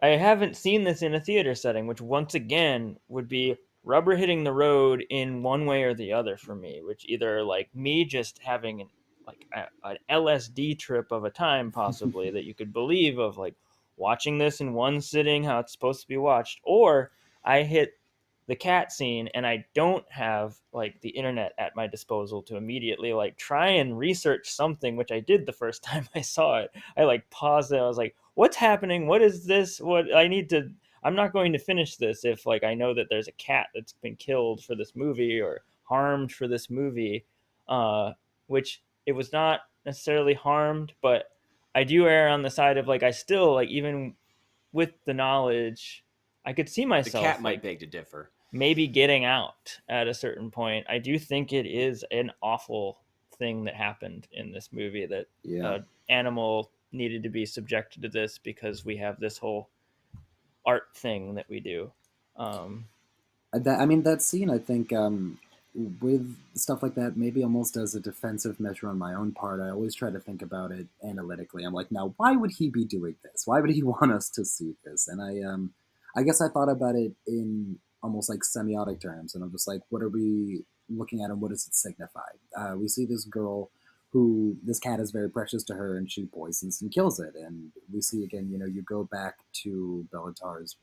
I haven't seen this in a theater setting, which once again would be rubber hitting the road in one way or the other for me, which either like me just having an LSD trip of a time possibly that you could believe of like watching this in one sitting how it's supposed to be watched, or I hit the cat scene and I don't have like the internet at my disposal to immediately like try and research something, which I did the first time I saw it. I like paused it. I was like, what's happening? What is this? What I need to I'm not going to finish this if like I know that there's a cat that's been killed for this movie or harmed for this movie. Which it was not necessarily harmed, but I do err on the side of like I still like even with the knowledge I could see The cat myself might like beg to differ. maybe getting out at a certain point. I do think it is an awful thing that happened in this movie that Yeah. animal needed to be subjected to this because we have this whole art thing that we do. I mean, that scene, I think, with stuff like that, maybe almost as a defensive measure on my own part, I always try to think about it analytically. I'm like, now, why would he be doing this? Why would he want us to see this? And I guess I thought about it in almost like semiotic terms, and I'm just like, what are we looking at, and what does it signify? We see this girl who this cat is very precious to her, and she poisons and kills it. And we see again, you go back to Bellatar's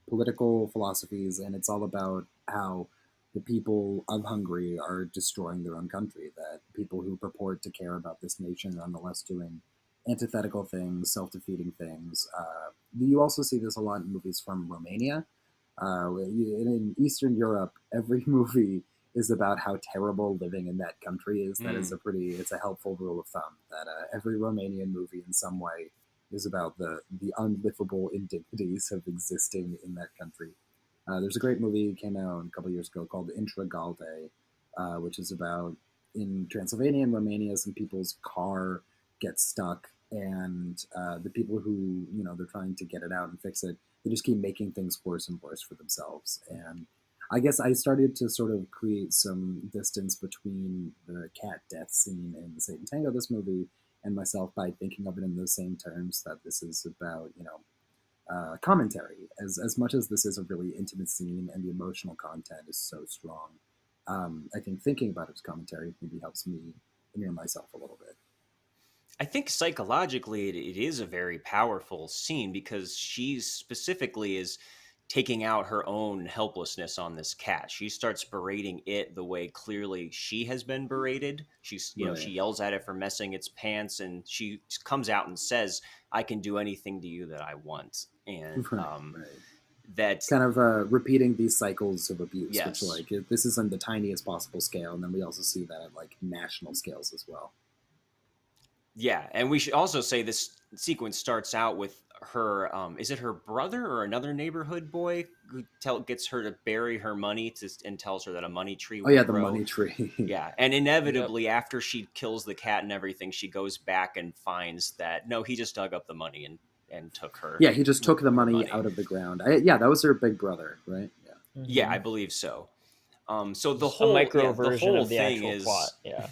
political philosophies, and it's all about how the people of Hungary are destroying their own country. That people who purport to care about this nation are nonetheless doing antithetical things, self-defeating things. You also see this a lot in movies from Romania. In Eastern Europe, every movie is about how terrible living in that country is. That is it's a helpful rule of thumb that every Romanian movie in some way is about the unlivable indignities of existing in that country. There's a great movie that came out a couple years ago called Intragalde, which is about in Transylvania and Romania, some people's car gets stuck, and the people who they're trying to get it out and fix it, they just keep making things worse and worse for themselves. And I guess I started to sort of create some distance between the cat death scene in the Sátántangó, this movie, and myself by thinking of it in those same terms, that this is about commentary. As much as this is a really intimate scene and the emotional content is so strong, I think thinking about it as commentary maybe helps me inure myself a little bit. I think psychologically it is a very powerful scene because she specifically is taking out her own helplessness on this cat. She starts berating it the way clearly she has been berated. She's, Right. she yells at it for messing its pants, and she comes out and says, "I can do anything to you that I want." And Right. that's kind of repeating these cycles of abuse, Yes. which like this is on the tiniest possible scale, and then we also see that at like national scales as well. Yeah, and we should also say this sequence starts out with her. Is it her brother or another neighborhood boy who gets her to bury her money and tells her that a money tree Oh will yeah, the grow. money tree. Yeah, and inevitably after she kills the cat and everything, she goes back and finds that no, he just dug up the money and took her. Yeah, he just took the money out of the ground. Yeah, that was her big brother, right? Yeah. Mm-hmm. Yeah, I believe so. So the Just whole a micro the version whole of the thing actual is plot. Yeah.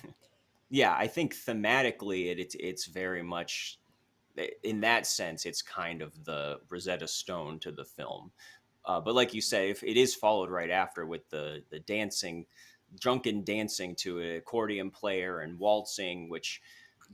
Yeah, I think thematically it's very much in that sense it's kind of the Rosetta Stone to the film. But like you say, if it is followed right after with the dancing, drunken dancing to an accordion player and waltzing, which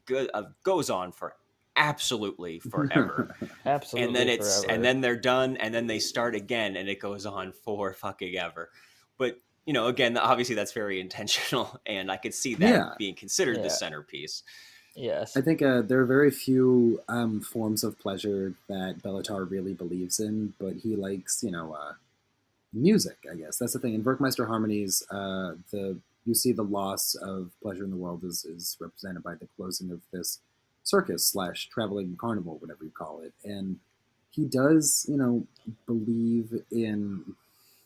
goes on for absolutely forever. Absolutely And then forever. and then they're done, and then they start again, and it goes on for fucking ever. But again, obviously that's very intentional, and I could see that Yeah. being considered the Yeah. centerpiece. Yes. I think there are very few forms of pleasure that Bellatar really believes in, but he likes, music. I guess that's the thing. In Werkmeister Harmonies, you see the loss of pleasure in the world is represented by the closing of this circus / traveling carnival, whatever you call it, and he does, believe in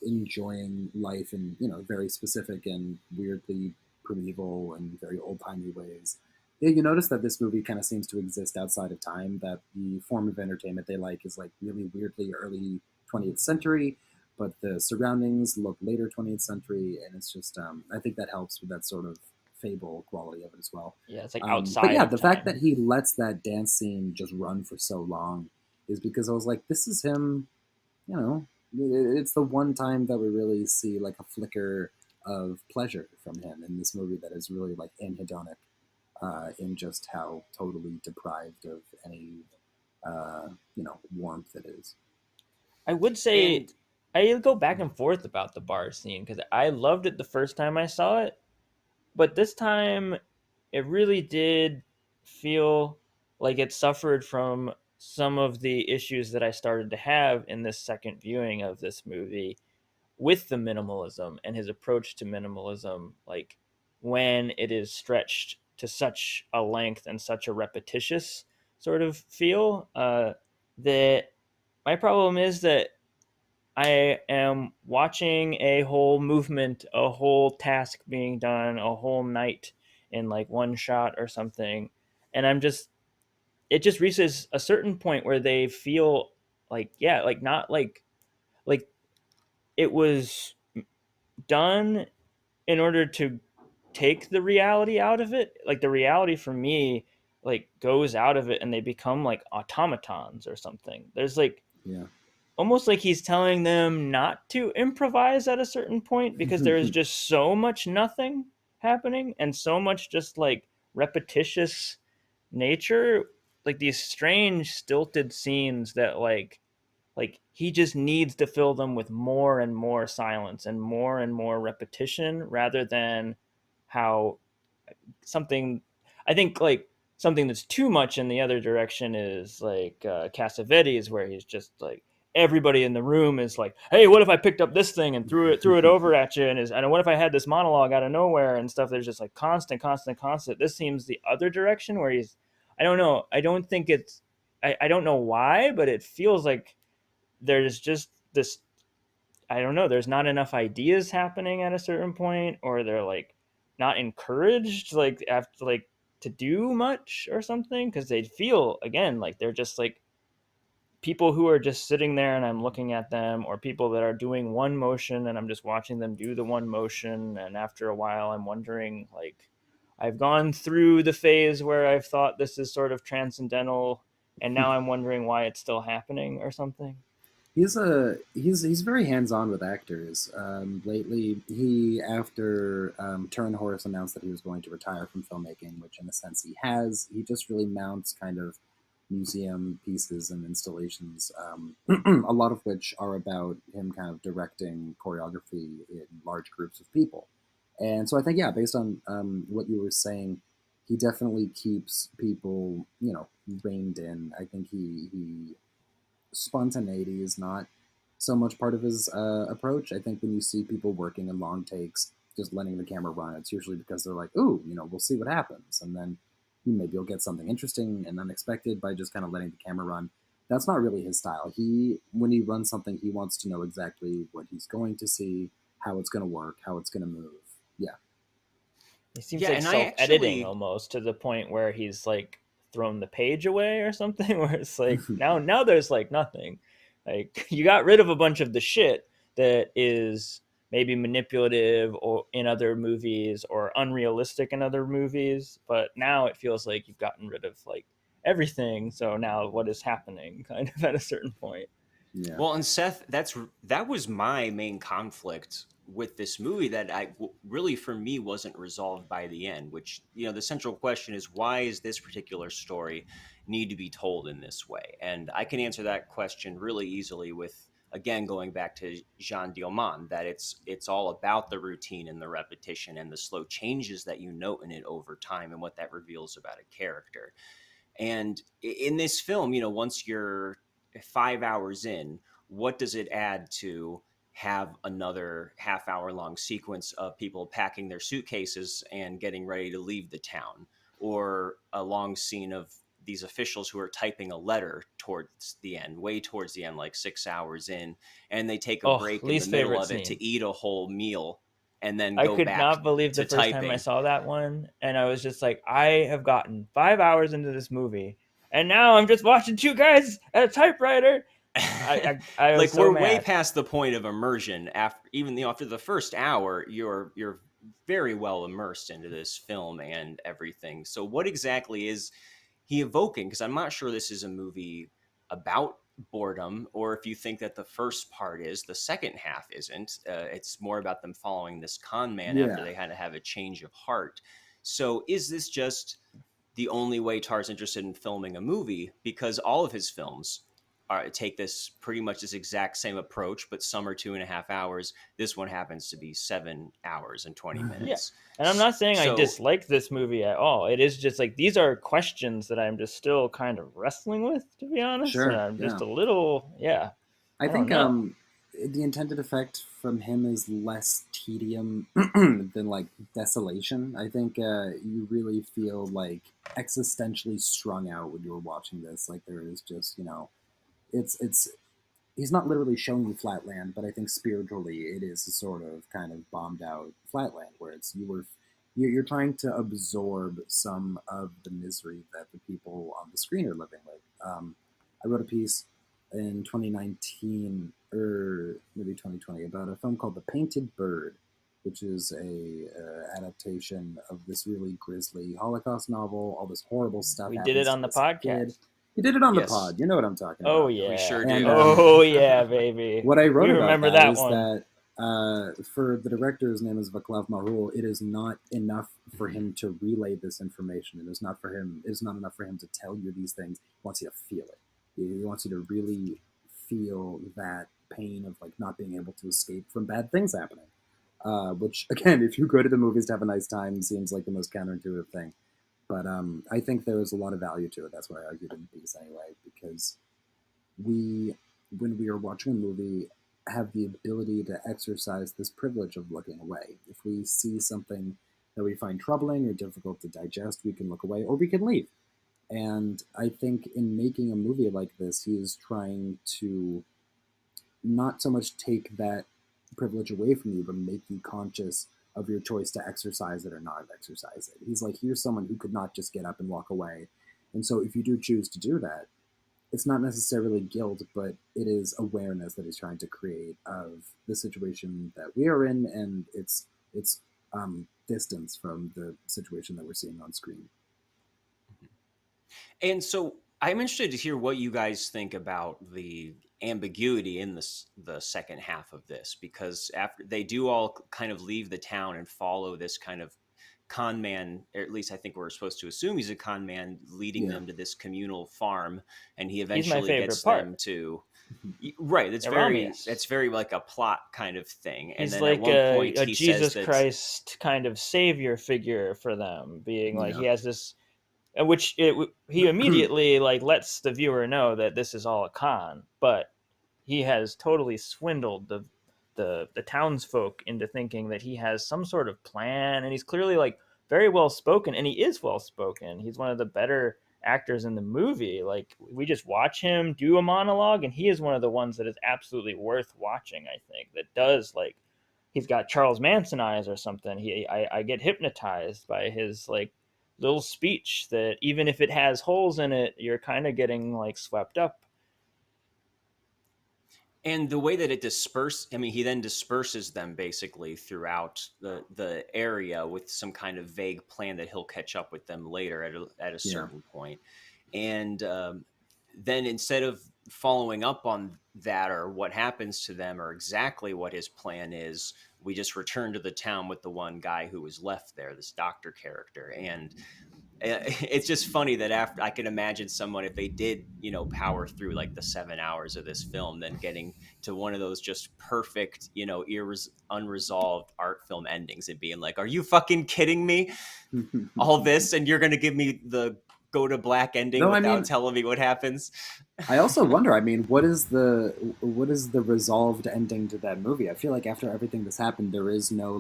enjoying life in very specific and weirdly primeval and very old timey ways. Yeah, you notice that this movie kind of seems to exist outside of time. That the form of entertainment they like is like really weirdly early 20th century, but the surroundings look later 20th century, and it's just I think that helps with that sort of fable quality of it as well. Yeah, it's like outside. But yeah, of the time. fact that he lets that dance scene just run for so long, is because I was like, this is him, you know, it's the one time that we really see like a flicker of pleasure from him in this movie that is really like anhedonic in just how totally deprived of any, warmth it is. I would say And I go back and forth about the bar scene because I loved it the first time I saw it, but this time it really did feel like it suffered from some of the issues that I started to have in this second viewing of this movie with the minimalism and his approach to minimalism, like when it is stretched to such a length and such a repetitious sort of feel, that my problem is that I am watching a whole movement, a whole task being done, a whole night in like one shot or something. And it just reaches a certain point where they feel like, yeah, like not like it was done in order to take the reality out of it. Like the reality for me, like goes out of it and they become like automatons or something. There's like, Yeah. almost like he's telling them not to improvise at a certain point because there is just so much nothing happening and so much just like repetitious nature, like these strange stilted scenes that like he just needs to fill them with more and more silence and more repetition rather than how something I think like something that's too much in the other direction is like Cassavetes, where he's just like everybody in the room is like, "Hey, what if I picked up this thing and threw it over at you?" And what if I had this monologue out of nowhere and stuff? There's just like constant, constant, constant. This seems the other direction where he's. I don't know. I don't think it's. I don't know why, but it feels like there's just this. I don't know. There's not enough ideas happening at a certain point, or they're like not encouraged, like after like to do much or something, because they feel again like they're just like people who are just sitting there and I'm looking at them, or people that are doing one motion and I'm just watching them do the one motion, and after a while I'm wondering like I've gone through the phase where I've thought this is sort of transcendental, and now I'm wondering why it's still happening or something. He's very hands on with actors. Lately, he after Turnhorse announced that he was going to retire from filmmaking, which in a sense he has. He just really mounts kind of museum pieces and installations, a lot of which are about him kind of directing choreography in large groups of people. And so I think, yeah, based on what you were saying, he definitely keeps people, reined in. I think he spontaneity is not so much part of his approach. I think when you see people working in long takes, just letting the camera run, it's usually because they're like, "Ooh, we'll see what happens," and then maybe you'll get something interesting and unexpected by just kind of letting the camera run. That's not really his style. When he runs something, he wants to know exactly what he's going to see, how it's going to work, how it's going to move. Yeah. He seems yeah, like and I self-editing actually almost to the point where he's like thrown the page away or something where it's like now there's like nothing. Like you got rid of a bunch of the shit that is maybe manipulative or in other movies or unrealistic in other movies, but now it feels like you've gotten rid of like everything. So now what is happening kind of at a certain point? Yeah. Well, and Seth, that was my main conflict with this movie that really for me wasn't resolved by the end. Which the central question is, why is this particular story need to be told in this way? And I can answer that question really easily with, again, going back to Jean Dielman, that it's all about the routine and the repetition and the slow changes that you note in it over time and what that reveals about a character. And in this film, once you're 5 hours in, what does it add to have another half-hour long sequence of people packing their suitcases and getting ready to leave the town, or a long scene of these officials who are typing a letter towards the end, way towards the end, like 6 hours in, and they take a Oh, break in the least middle favorite of it scene. to eat a whole meal and then I go could back not believe the to first time I typing. saw that one, and I was just like, I have gotten 5 hours into this movie, and now I'm just watching two guys at a typewriter. I was Like so we're way mad. past the point of immersion after even after the first hour you're very well immersed into this film and everything. So what exactly is he evoking? Because I'm not sure this is a movie about boredom, or if you think that the first part is, the second half isn't. It's more about them following this con man after they had to have a change of heart. So is this just the only way Tarr's interested in filming a movie? Because all of his films take this pretty much this exact same approach, but some are 2.5 hours. This one happens to be 7 hours and 20 minutes. And I'm not saying I So- dislike this movie at all. It is just like these are questions that I'm just still kind of wrestling with, to be honest. Sure, And I'm just yeah. a little, I don't think know. the intended effect from him is less tedium than like desolation. I think you really feel like existentially strung out when you're watching this. Like there is just, you know, it's he's not literally showing you flatland, but I think spiritually it is a sort of kind of bombed out flatland where it's you're trying to absorb some of the misery that the people on the screen are living with. I wrote a piece in 2019 or maybe 2020 about a film called The Painted Bird, which is a adaptation of this really grisly Holocaust novel. All this horrible stuff. We did it happens on to the this podcast. kid. You did it on Yes. the pod. You know what I'm talking Oh about. yeah, We sure And, do. oh yeah, baby. What I wrote We about remember that that is one. that for the director's name is Vaclav Marul, it is not enough for him to relay this information. It is not enough for him to tell you these things. He wants you to feel it. He wants you to really feel that pain of like not being able to escape from bad things happening. Which again, if you go to the movies to have a nice time, seems like the most counterintuitive thing. But I think there is a lot of value to it. That's what I argued in the piece anyway, because when we are watching a movie, have the ability to exercise this privilege of looking away. If we see something that we find troubling or difficult to digest, we can look away or we can leave. And I think in making a movie like this, he is trying to not so much take that privilege away from you, but make you conscious of your choice to exercise it or not exercise it. He's like, here's someone who could not just get up and walk away. And so if you do choose to do that, it's not necessarily guilt, but it is awareness that he's trying to create of the situation that we are in and its distance from the situation that we're seeing on screen. And so I'm interested to hear what you guys think about the ambiguity in the second half of this, because after they do all kind of leave the town and follow this kind of con man, or at least I think we're supposed to assume he's a con man, leading them to this communal farm, and he eventually gets them to right. That's very like a plot kind of thing. And He's then like at one point a he Jesus says that, Christ kind of savior figure for them, being like Yeah. he has this, he immediately like lets the viewer know that this is all a con, but he has totally swindled the townsfolk into thinking that he has some sort of plan, and he's clearly like very well spoken, and he is well spoken. He's one of the better actors in the movie. Like we just watch him do a monologue, and he is one of the ones that is absolutely worth watching. I think that does like he's got Charles Manson eyes or something. I get hypnotized by his like little speech that even if it has holes in it, you're kind of getting like swept up. and the way that it disperses, I mean, he then disperses them basically throughout the area with some kind of vague plan that he'll catch up with them later at a certain point. And then instead of following up on that or what happens to them or exactly what his plan is, we just return to the town with the one guy who was left there, this doctor character. And it's just funny that after I can imagine someone, if they did, power through like the 7 hours of this film, then getting to one of those just perfect, unresolved art film endings and being like, are you fucking kidding me? All this, and you're going to give me the go to black ending without telling me what happens. I also wonder, I mean, what is the resolved ending to that movie? I feel like after everything that's happened, there is no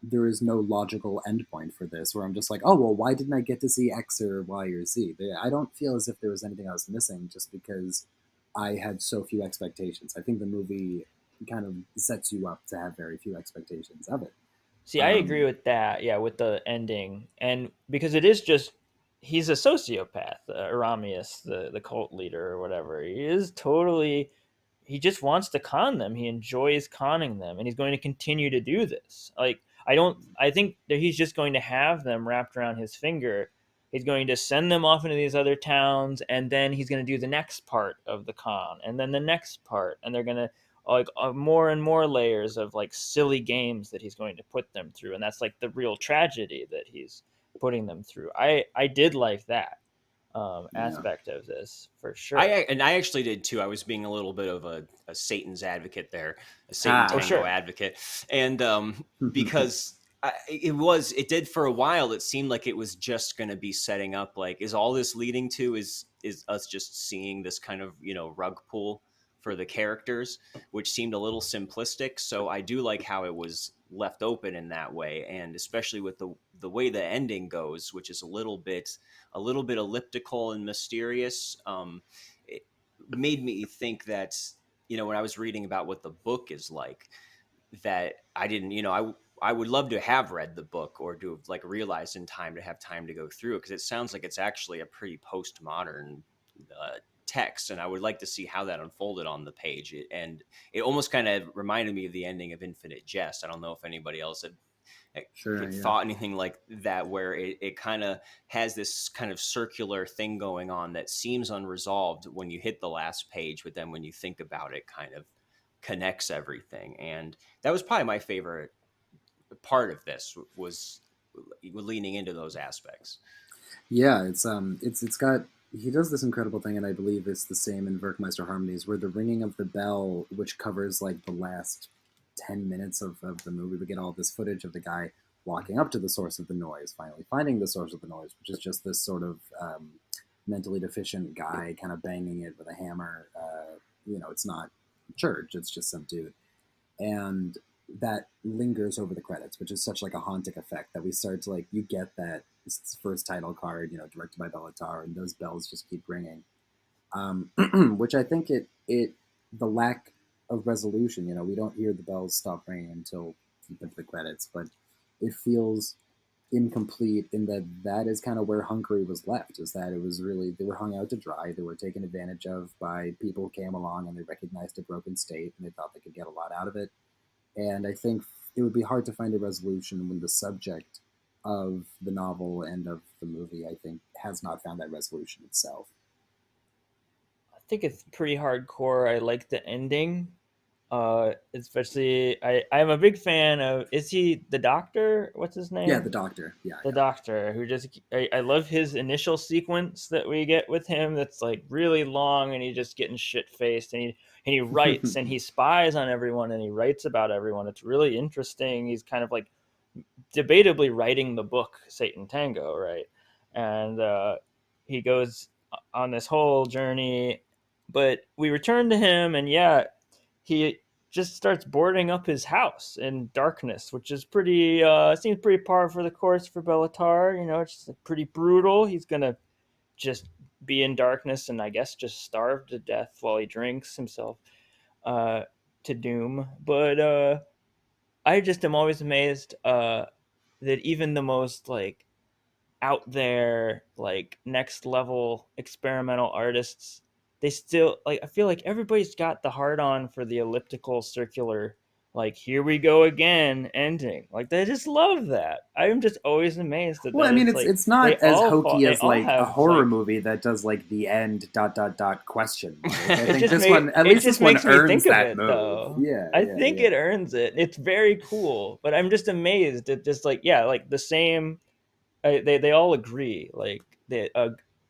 logical endpoint for this where I'm just like, oh, well, why didn't I get to see X or Y or Z? I don't feel as if there was anything I was missing just because I had so few expectations. I think the movie kind of sets you up to have very few expectations of it. See, I agree with that. Yeah, with the ending. And because it is just, he's a sociopath, Aramius, the cult leader or whatever. He just wants to con them. He enjoys conning them, and he's going to continue to do this. Like, I think that he's just going to have them wrapped around his finger he's going to send them off into these other towns, and then he's going to do the next part of the con, and then the next part, and they're going to like more and more layers of like silly games that he's going to put them through, and that's like the real tragedy that he's putting them through. I did like that aspect of this for sure. I actually did too. I was being a little bit of a Satan's advocate there, a Satan-tango advocate, and because it did for a while. It seemed like it was just going to be setting up. Like, is all this leading to is us just seeing this kind of rug pull for the characters, which seemed a little simplistic. So I do like how it was left open in that way, and especially with the way the ending goes, which is a little bit elliptical and mysterious. It made me think that when I was reading about what the book is like, that I didn't I would love to have read the book or to have like realized in time to have time to go through it, because it sounds like it's actually a pretty postmodern text, and I would like to see how that unfolded on the page. And it almost kind of reminded me of the ending of Infinite Jest. I don't know if anybody else had thought anything like that, where it kind of has this kind of circular thing going on that seems unresolved when you hit the last page, but then when you think about it, kind of connects everything. And that was probably my favorite part of this, was leaning into those aspects. Yeah, it's got, he does this incredible thing, and I believe it's the same in Werkmeister Harmonies, where the ringing of the bell, which covers like the last 10 minutes of the movie, we get all this footage of the guy walking up to the source of the noise, finally finding the source of the noise, which is just this sort of mentally deficient guy kind of banging it with a hammer. It's not church, it's just some dude. And that lingers over the credits, which is such like a haunting effect that we start to like, you get that first title card, directed by Bela Tarr, and those bells just keep ringing. Which I think the lack of resolution, we don't hear the bells stop ringing until deep into the credits, but it feels incomplete in that is kind of where Hungary was left, is that it was really, they were hung out to dry, they were taken advantage of by people who came along and they recognized a broken state and they thought they could get a lot out of it. And I think it would be hard to find a resolution when the subject of the novel and of the movie, I think, has not found that resolution itself. I think it's pretty hardcore. I like the ending. Especially I'm a big fan of, is he the doctor? What's his name? Yeah, the doctor. Yeah. The doctor who just, I love his initial sequence that we get with him. That's like really long, and he's just getting shit faced, and he writes and he spies on everyone and he writes about everyone. It's really interesting. He's kind of like debatably writing the book SATANTANGO, right? And he goes on this whole journey, but we return to him, and he just starts boarding up his house in darkness, which is pretty seems pretty par for the course for Bela Tarr. It's just pretty brutal. He's gonna just be in darkness and I guess just starve to death while he drinks himself to doom. But I just am always amazed that even the most like out there, like next level experimental artists, they still like, I feel like everybody's got the hard on for the elliptical circular, like here we go again ending. Like they just love that. I'm just always amazed that. Well, I mean, it's not as hokey as like a horror like, movie that does like the end ... question mark. I think just this one, at least this one earns that move. Though. Yeah, I think it earns it. It's very cool, but I'm just amazed at just like like the same. They all agree, like the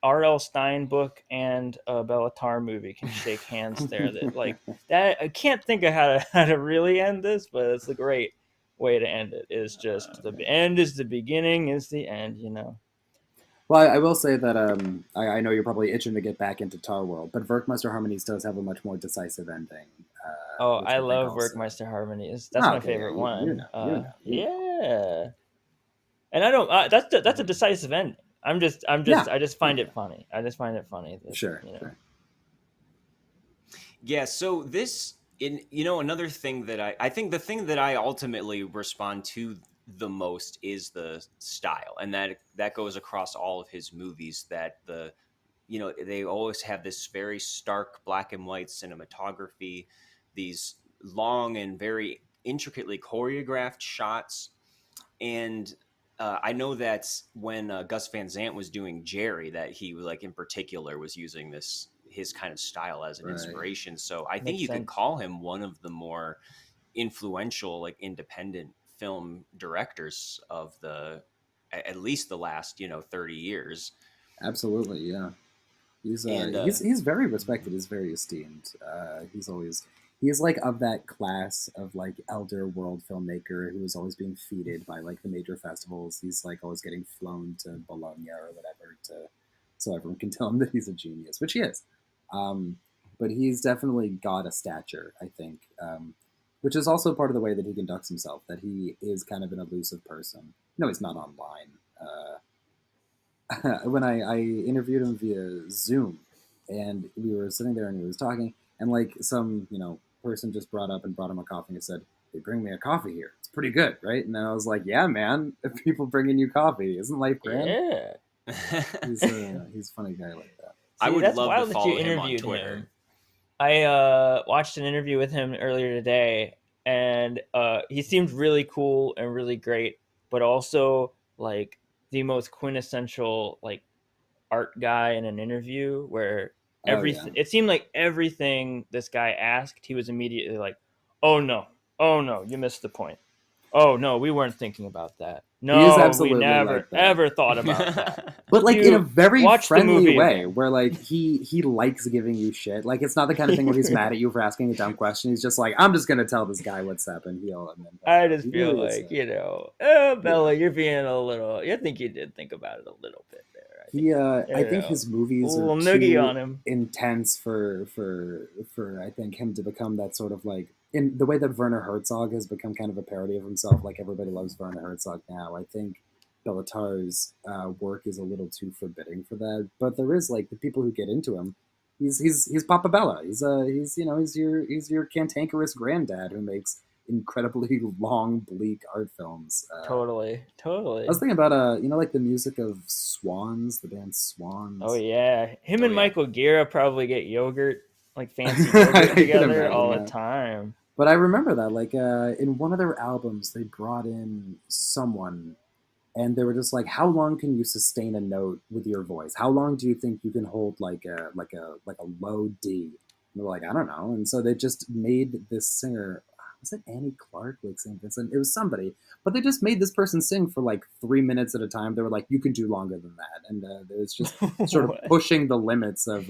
R.L. Stein book and a Bela Tarr movie can shake hands there. That like that, I can't think of how to really end this, but it's a great way to end it. Is just the end is the beginning is the end. Well, I will say that I know you're probably itching to get back into Tar World, but Werkmeister Harmonies does have a much more decisive ending. I love Werkmeister Harmonies. That's my favorite one. Yeah. And I don't. That's a decisive ending. I just find it funny. I just find it funny. That, sure. Yeah. So this, another thing that I think the thing that I ultimately respond to the most is the style, and that goes across all of his movies. That they always have this very stark black and white cinematography, these long and very intricately choreographed shots, and I know that when Gus Van Sant was doing Jerry, that he like in particular was using his kind of style as an Right. inspiration. So I think Makes you could sense. call him one of the more influential, like independent film directors of at least the last 30 years. Absolutely, yeah. And He's very respected. He's very esteemed. He's like of that class of like elder world filmmaker who is always being feted by like the major festivals. He's like always getting flown to Bologna or whatever so everyone can tell him that he's a genius, which he is. Um, but he's definitely got a stature, I think, which is also part of the way that he conducts himself. That he is kind of an elusive person. No, he's not online. When I interviewed him via Zoom, and we were sitting there and he was talking, and like some person just brought up and brought him a coffee and said, "They bring me a coffee here. It's pretty good, right?" And then I was like, "Yeah, man, if people bringing you coffee, isn't life grand?" Yeah. He's a funny guy like that. I See, would that's love to wild that you follow him on interviewed Twitter. him. I watched an interview with him earlier today, and he seemed really cool and really great, but also like the most quintessential like art guy in an interview where Oh yeah, it seemed like everything this guy asked, he was immediately like, "Oh no, oh no, you missed the point. Oh no, we weren't thinking about that. he is No, we absolutely never like that. ever thought about that." But like in a Dude, very watch the friendly movie way, again. where like he likes giving you shit. Like it's not the kind of thing where he's mad at you for asking a dumb question. He's just like, I'm just gonna tell this guy what's up, and I just he feel really is. like, oh, Bela, you're being a little. I think you did think about it a little bit there. I think his movies a little are noogie too on him. intense for I think him to become that sort of like in the way that Werner Herzog has become kind of a parody of himself. Like everybody loves Werner Herzog now. I think Bela Tarr's work is a little too forbidding for that. But there is like the people who get into him. He's Papa Bela. He's your cantankerous granddad who makes incredibly long, bleak art films. Totally. I was thinking about like the music of Swans, the band Swans. Oh yeah, him Oh, and yeah. Michael Gira probably get yogurt, like fancy I yogurt could together imagine all the that. time. But I remember that, like, in one of their albums, they brought in someone, and they were just like, "How long can you sustain a note with your voice? How long do you think you can hold like a low D?" And they're like, "I don't know." And so they just made this singer. Was it Annie Clark, like St. Vincent? It was somebody, but they just made this person sing for like 3 minutes at a time. They were like, "You can do longer than that," and it was just sort of What? pushing the limits of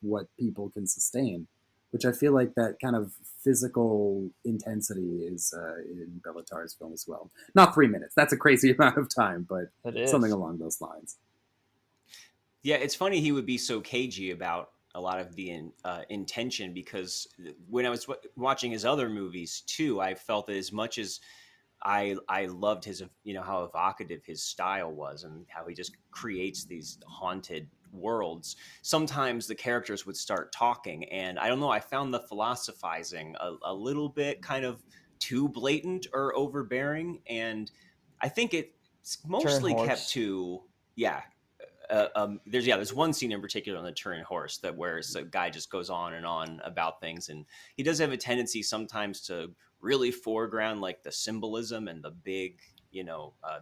what people can sustain, which I feel like that kind of physical intensity is in Bela Tarr's film as well. Not 3 minutes. That's a crazy amount of time, but That is. something along those lines. Yeah, it's funny he would be so cagey about a lot of the intention, because when I was watching his other movies too, I felt that as much as I loved his how evocative his style was and how he just creates these haunted worlds. Sometimes the characters would start talking, and I don't know. I found the philosophizing a little bit kind of too blatant or overbearing, and I think it's mostly kept horse. to yeah. There's one scene in particular on the Turin horse that where a guy just goes on and on about things, and he does have a tendency sometimes to really foreground like the symbolism and the big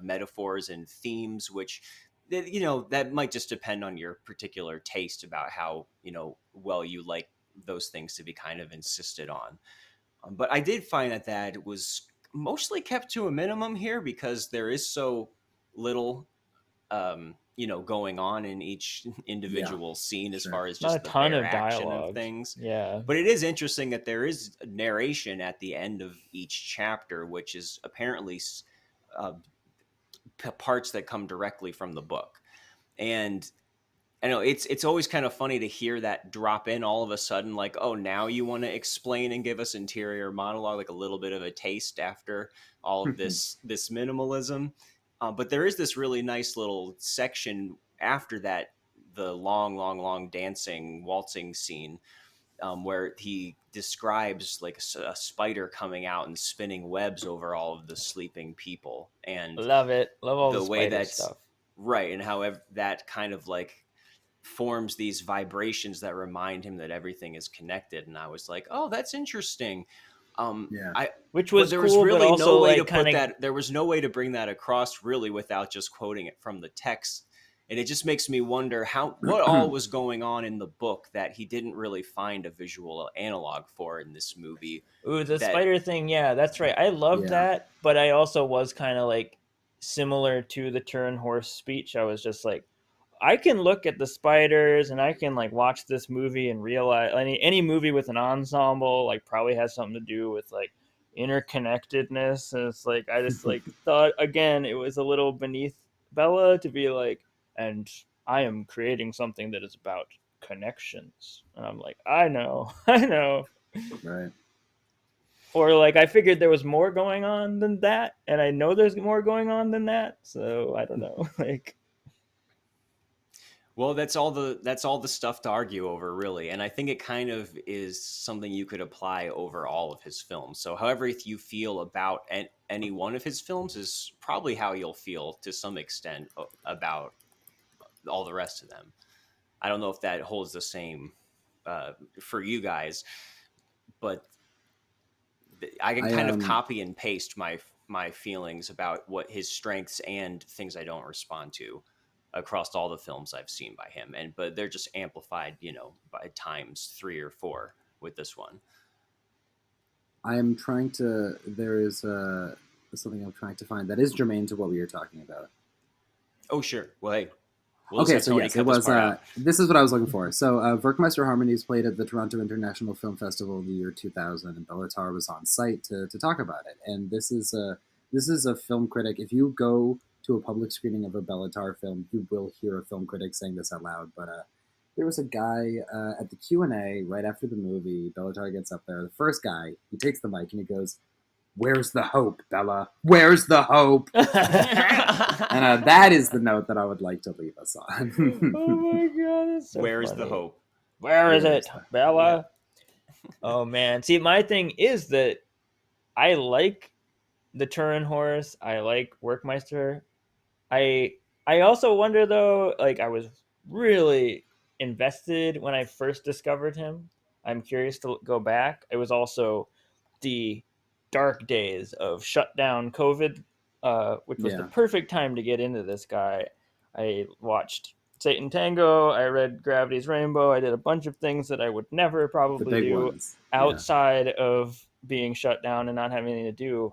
metaphors and themes, which that might just depend on your particular taste about how well you like those things to be kind of insisted on. But I did find that it was mostly kept to a minimum here, because there is so little going on in each Yeah, individual scene as sure. far as Not a just the ton bare of action of dialogue. things. Yeah. But it is interesting that there is narration at the end of each chapter, which is apparently uh, parts that come directly from the book. And I know it's always kind of funny to hear that drop in all of a sudden, like, oh, now you want to explain and give us interior monologue, like a little bit of a taste after all of this minimalism. But there is this really nice little section after that, the long dancing, waltzing scene, where he describes like a spider coming out and spinning webs over all of the sleeping people, and Love it. Love all the the way spider that's stuff. right, and how that kind of like forms these vibrations that remind him that everything is connected. And I was like, oh, that's interesting. Yeah. Which was there cool, was really but also no way like to put kind of that. There was no way to bring that across really without just quoting it from the text, and it just makes me wonder what all was going on in the book that he didn't really find a visual analog for in this movie. ooh, the That spider thing. Yeah, that's right. I love Yeah. that, but I also was kind of like similar to the turn horse speech. I was just like, I can look at the spiders and I can like watch this movie and realize any movie with an ensemble like probably has something to do with like interconnectedness. And it's like I just like thought again it was a little beneath Bela to be like, and I am creating something that is about connections. And I'm like, I know, I know. Right. Or like I figured there was more going on than that, and I know there's more going on than that. So I don't know, like. well, that's all the stuff to argue over, really. And I think it kind of is something you could apply over all of his films. So however you feel about any one of his films is probably how you'll feel to some extent about all the rest of them. I don't know if that holds the same for you guys, but I can kind of copy and paste my feelings about what his strengths and things I don't respond to across all the films I've seen by him, but they're just amplified, by times 3 or 4 with this one. I am trying to. There is something I'm trying to find that is germane to what we were talking about. Oh, sure. Well, hey. Okay, so yes, it was. This is what I was looking for. So, Werkmeister Harmonies played at the Toronto International Film Festival in the year 2000, and Bela Tarr was on site to talk about it. And this is a film critic. If you go to a public screening of a Bela Tarr film, you will hear a film critic saying this out loud. But there was a guy at the Q&A right after the movie. Bela Tarr gets up there. The first guy, he takes the mic and he goes, "Where's the hope, Bela? Where's the hope?" And that is the note that I would like to leave us on. Oh my god, that's so Where's funny. the hope? Where is it, Bela? Yeah. Oh man. See, my thing is that I like the Turin horse. I like Workmeister. I also wonder though, like I was really invested when I first discovered him. I'm curious to go back. It was also the dark days of shutdown COVID, which was the perfect time to get into this guy. I watched Sátántangó. I read Gravity's Rainbow. I did a bunch of things that I would never probably do outside of being shut down and not having anything to do.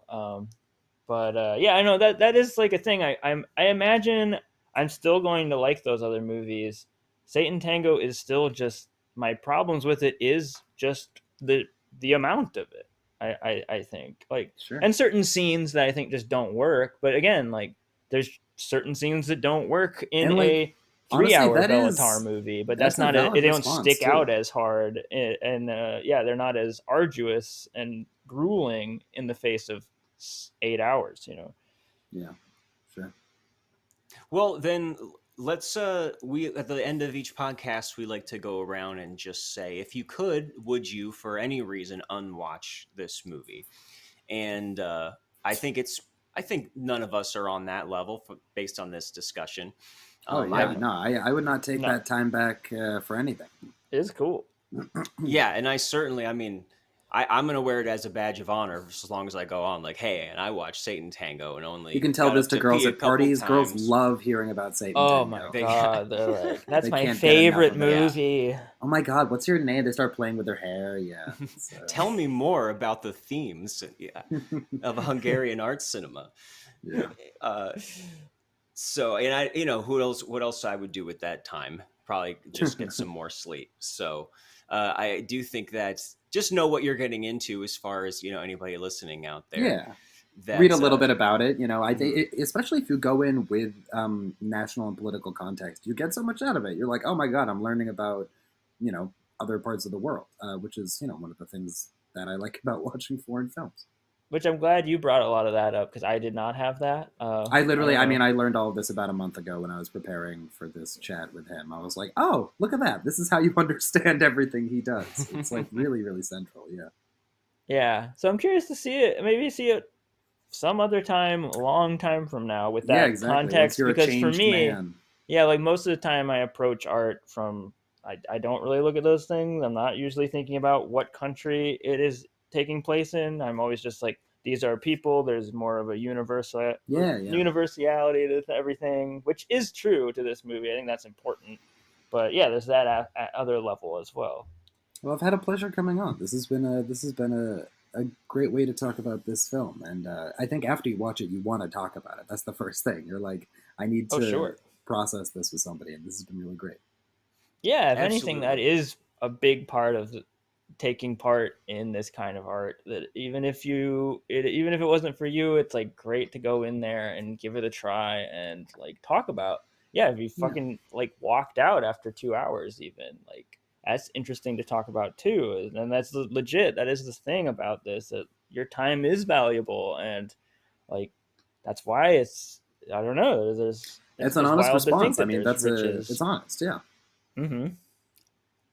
But yeah, I know that is like a thing. I imagine I'm still going to like those other movies. Sátántangó is still just my problems with it is just the amount of it. I think like and certain scenes that I think just don't work. But again, like there's certain scenes that don't work in a 3-hour Bela Tarr movie, but that's not it. They don't stick out as hard, and yeah, they're not as arduous and grueling in the face of 8 hours. Yeah, sure. Well, then let's we at the end of each podcast we like to go around and just say, if you could, would you for any reason unwatch this movie? And I think none of us are on that level based on this discussion. I would not take that time back for anything. It's cool. Yeah, and I'm going to wear it as a badge of honor as long as I go on. Like, hey, and I watched Sátántangó and only... You can tell this to girls at parties. Girls love hearing about Sátántangó. Oh my god, they're like, that's my favorite movie. Oh my god, what's your name? They start playing with their hair. Yeah. Tell me more about the themes of Hungarian art cinema. Yeah. So, and what else I would do with that time? Probably just get some more sleep. So, I do think that just know what you're getting into as far as, anybody listening out there. Yeah. Read a little bit about it. I think, especially if you go in with national and political context, you get so much out of it. You're like, oh my God, I'm learning about, other parts of the world, which is, one of the things that I like about watching foreign films. Which I'm glad you brought a lot of that up because I did not have that. I learned all of this about a month ago when I was preparing for this chat with him. I was like, oh, look at that. This is how you understand everything he does. It's like really, really central. Yeah. Yeah. So I'm curious to see it. Maybe see it some other time, a long time from now with that context. Because for me, like most of the time I approach art from, I don't really look at those things. I'm not usually thinking about what country it is taking place in. I'm always just like, these are people. There's more of a universality to everything, which is true to this movie. I think that's important. But yeah, there's that at other level as well. Well, I've had a pleasure coming on. This has been a great way to talk about this film, and I think after you watch it, you want to talk about it. That's the first thing. You're like, I need to process this with somebody, and this has been really great. Yeah, if anything, that is a big part of taking part in this kind of art. That even if it wasn't for you, it's like great to go in there and give it a try and like talk about. Yeah, if you fucking like walked out after 2 hours, even like that's interesting to talk about too. And that's legit. That is the thing about this, that your time is valuable, and like that's why it's, I don't know. It's an honest response. I mean, it's honest. Yeah. Mm-hmm.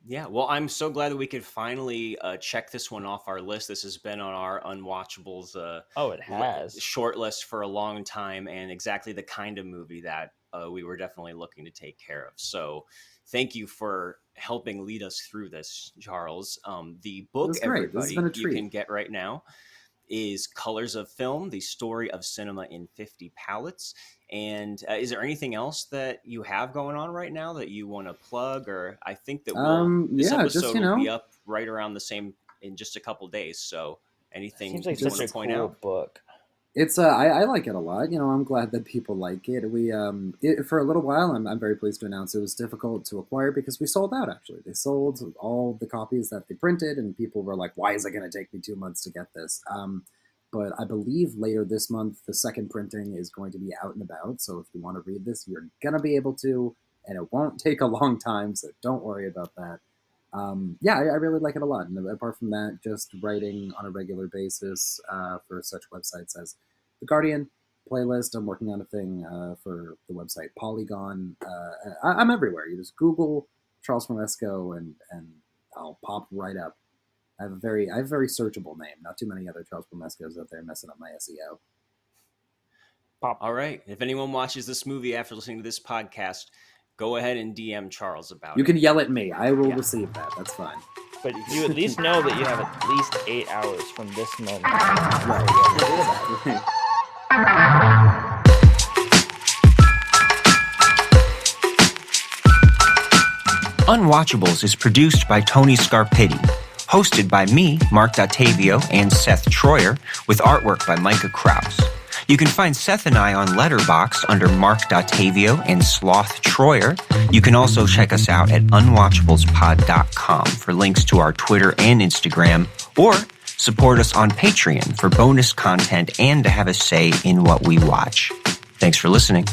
Yeah, well, I'm so glad that we could finally check this one off our list. This has been on our Unwatchables it has short list for a long time, and exactly the kind of movie that we were definitely looking to take care of. So thank you for helping lead us through this, Charles. The book, everybody, you can get right now is Colors of Film, the story of cinema in 50 palettes. And is there anything else that you have going on right now that you want to plug? Or I think that this episode will be up right around the same in just a couple days. So anything seems like you such want to point cool out? Book. It's I like it a lot. I'm glad that people like it. We for a little while, I'm very pleased to announce it was difficult to acquire because we sold out. Actually, they sold all the copies that they printed, and people were like, "Why is it going to take me 2 months to get this?" But I believe later this month, the second printing is going to be out and about. So if you want to read this, you're going to be able to, and it won't take a long time. So don't worry about that. I really like it a lot. And apart from that, just writing on a regular basis for such websites as The Guardian, Playlist. I'm working on a thing for the website Polygon. I'm everywhere. You just Google Charles Bramesco and I'll pop right up. I have a very searchable name. Not too many other Charles Bramescos out there messing up my SEO. All right. If anyone watches this movie after listening to this podcast, go ahead and DM Charles about it. You can yell at me. I will receive that. That's fine. But you at least know that you have at least 8 hours from this moment. Right. Unwatchables is produced by Tony Scarpitti, hosted by me, Marc Dottavio, and Seth Troyer, with artwork by Micah Kraus. You can find Seth and I on Letterboxd under Marc Dottavio and Sloth Troyer. You can also check us out at unwatchablespod.com for links to our Twitter and Instagram, or support us on Patreon for bonus content and to have a say in what we watch. Thanks for listening.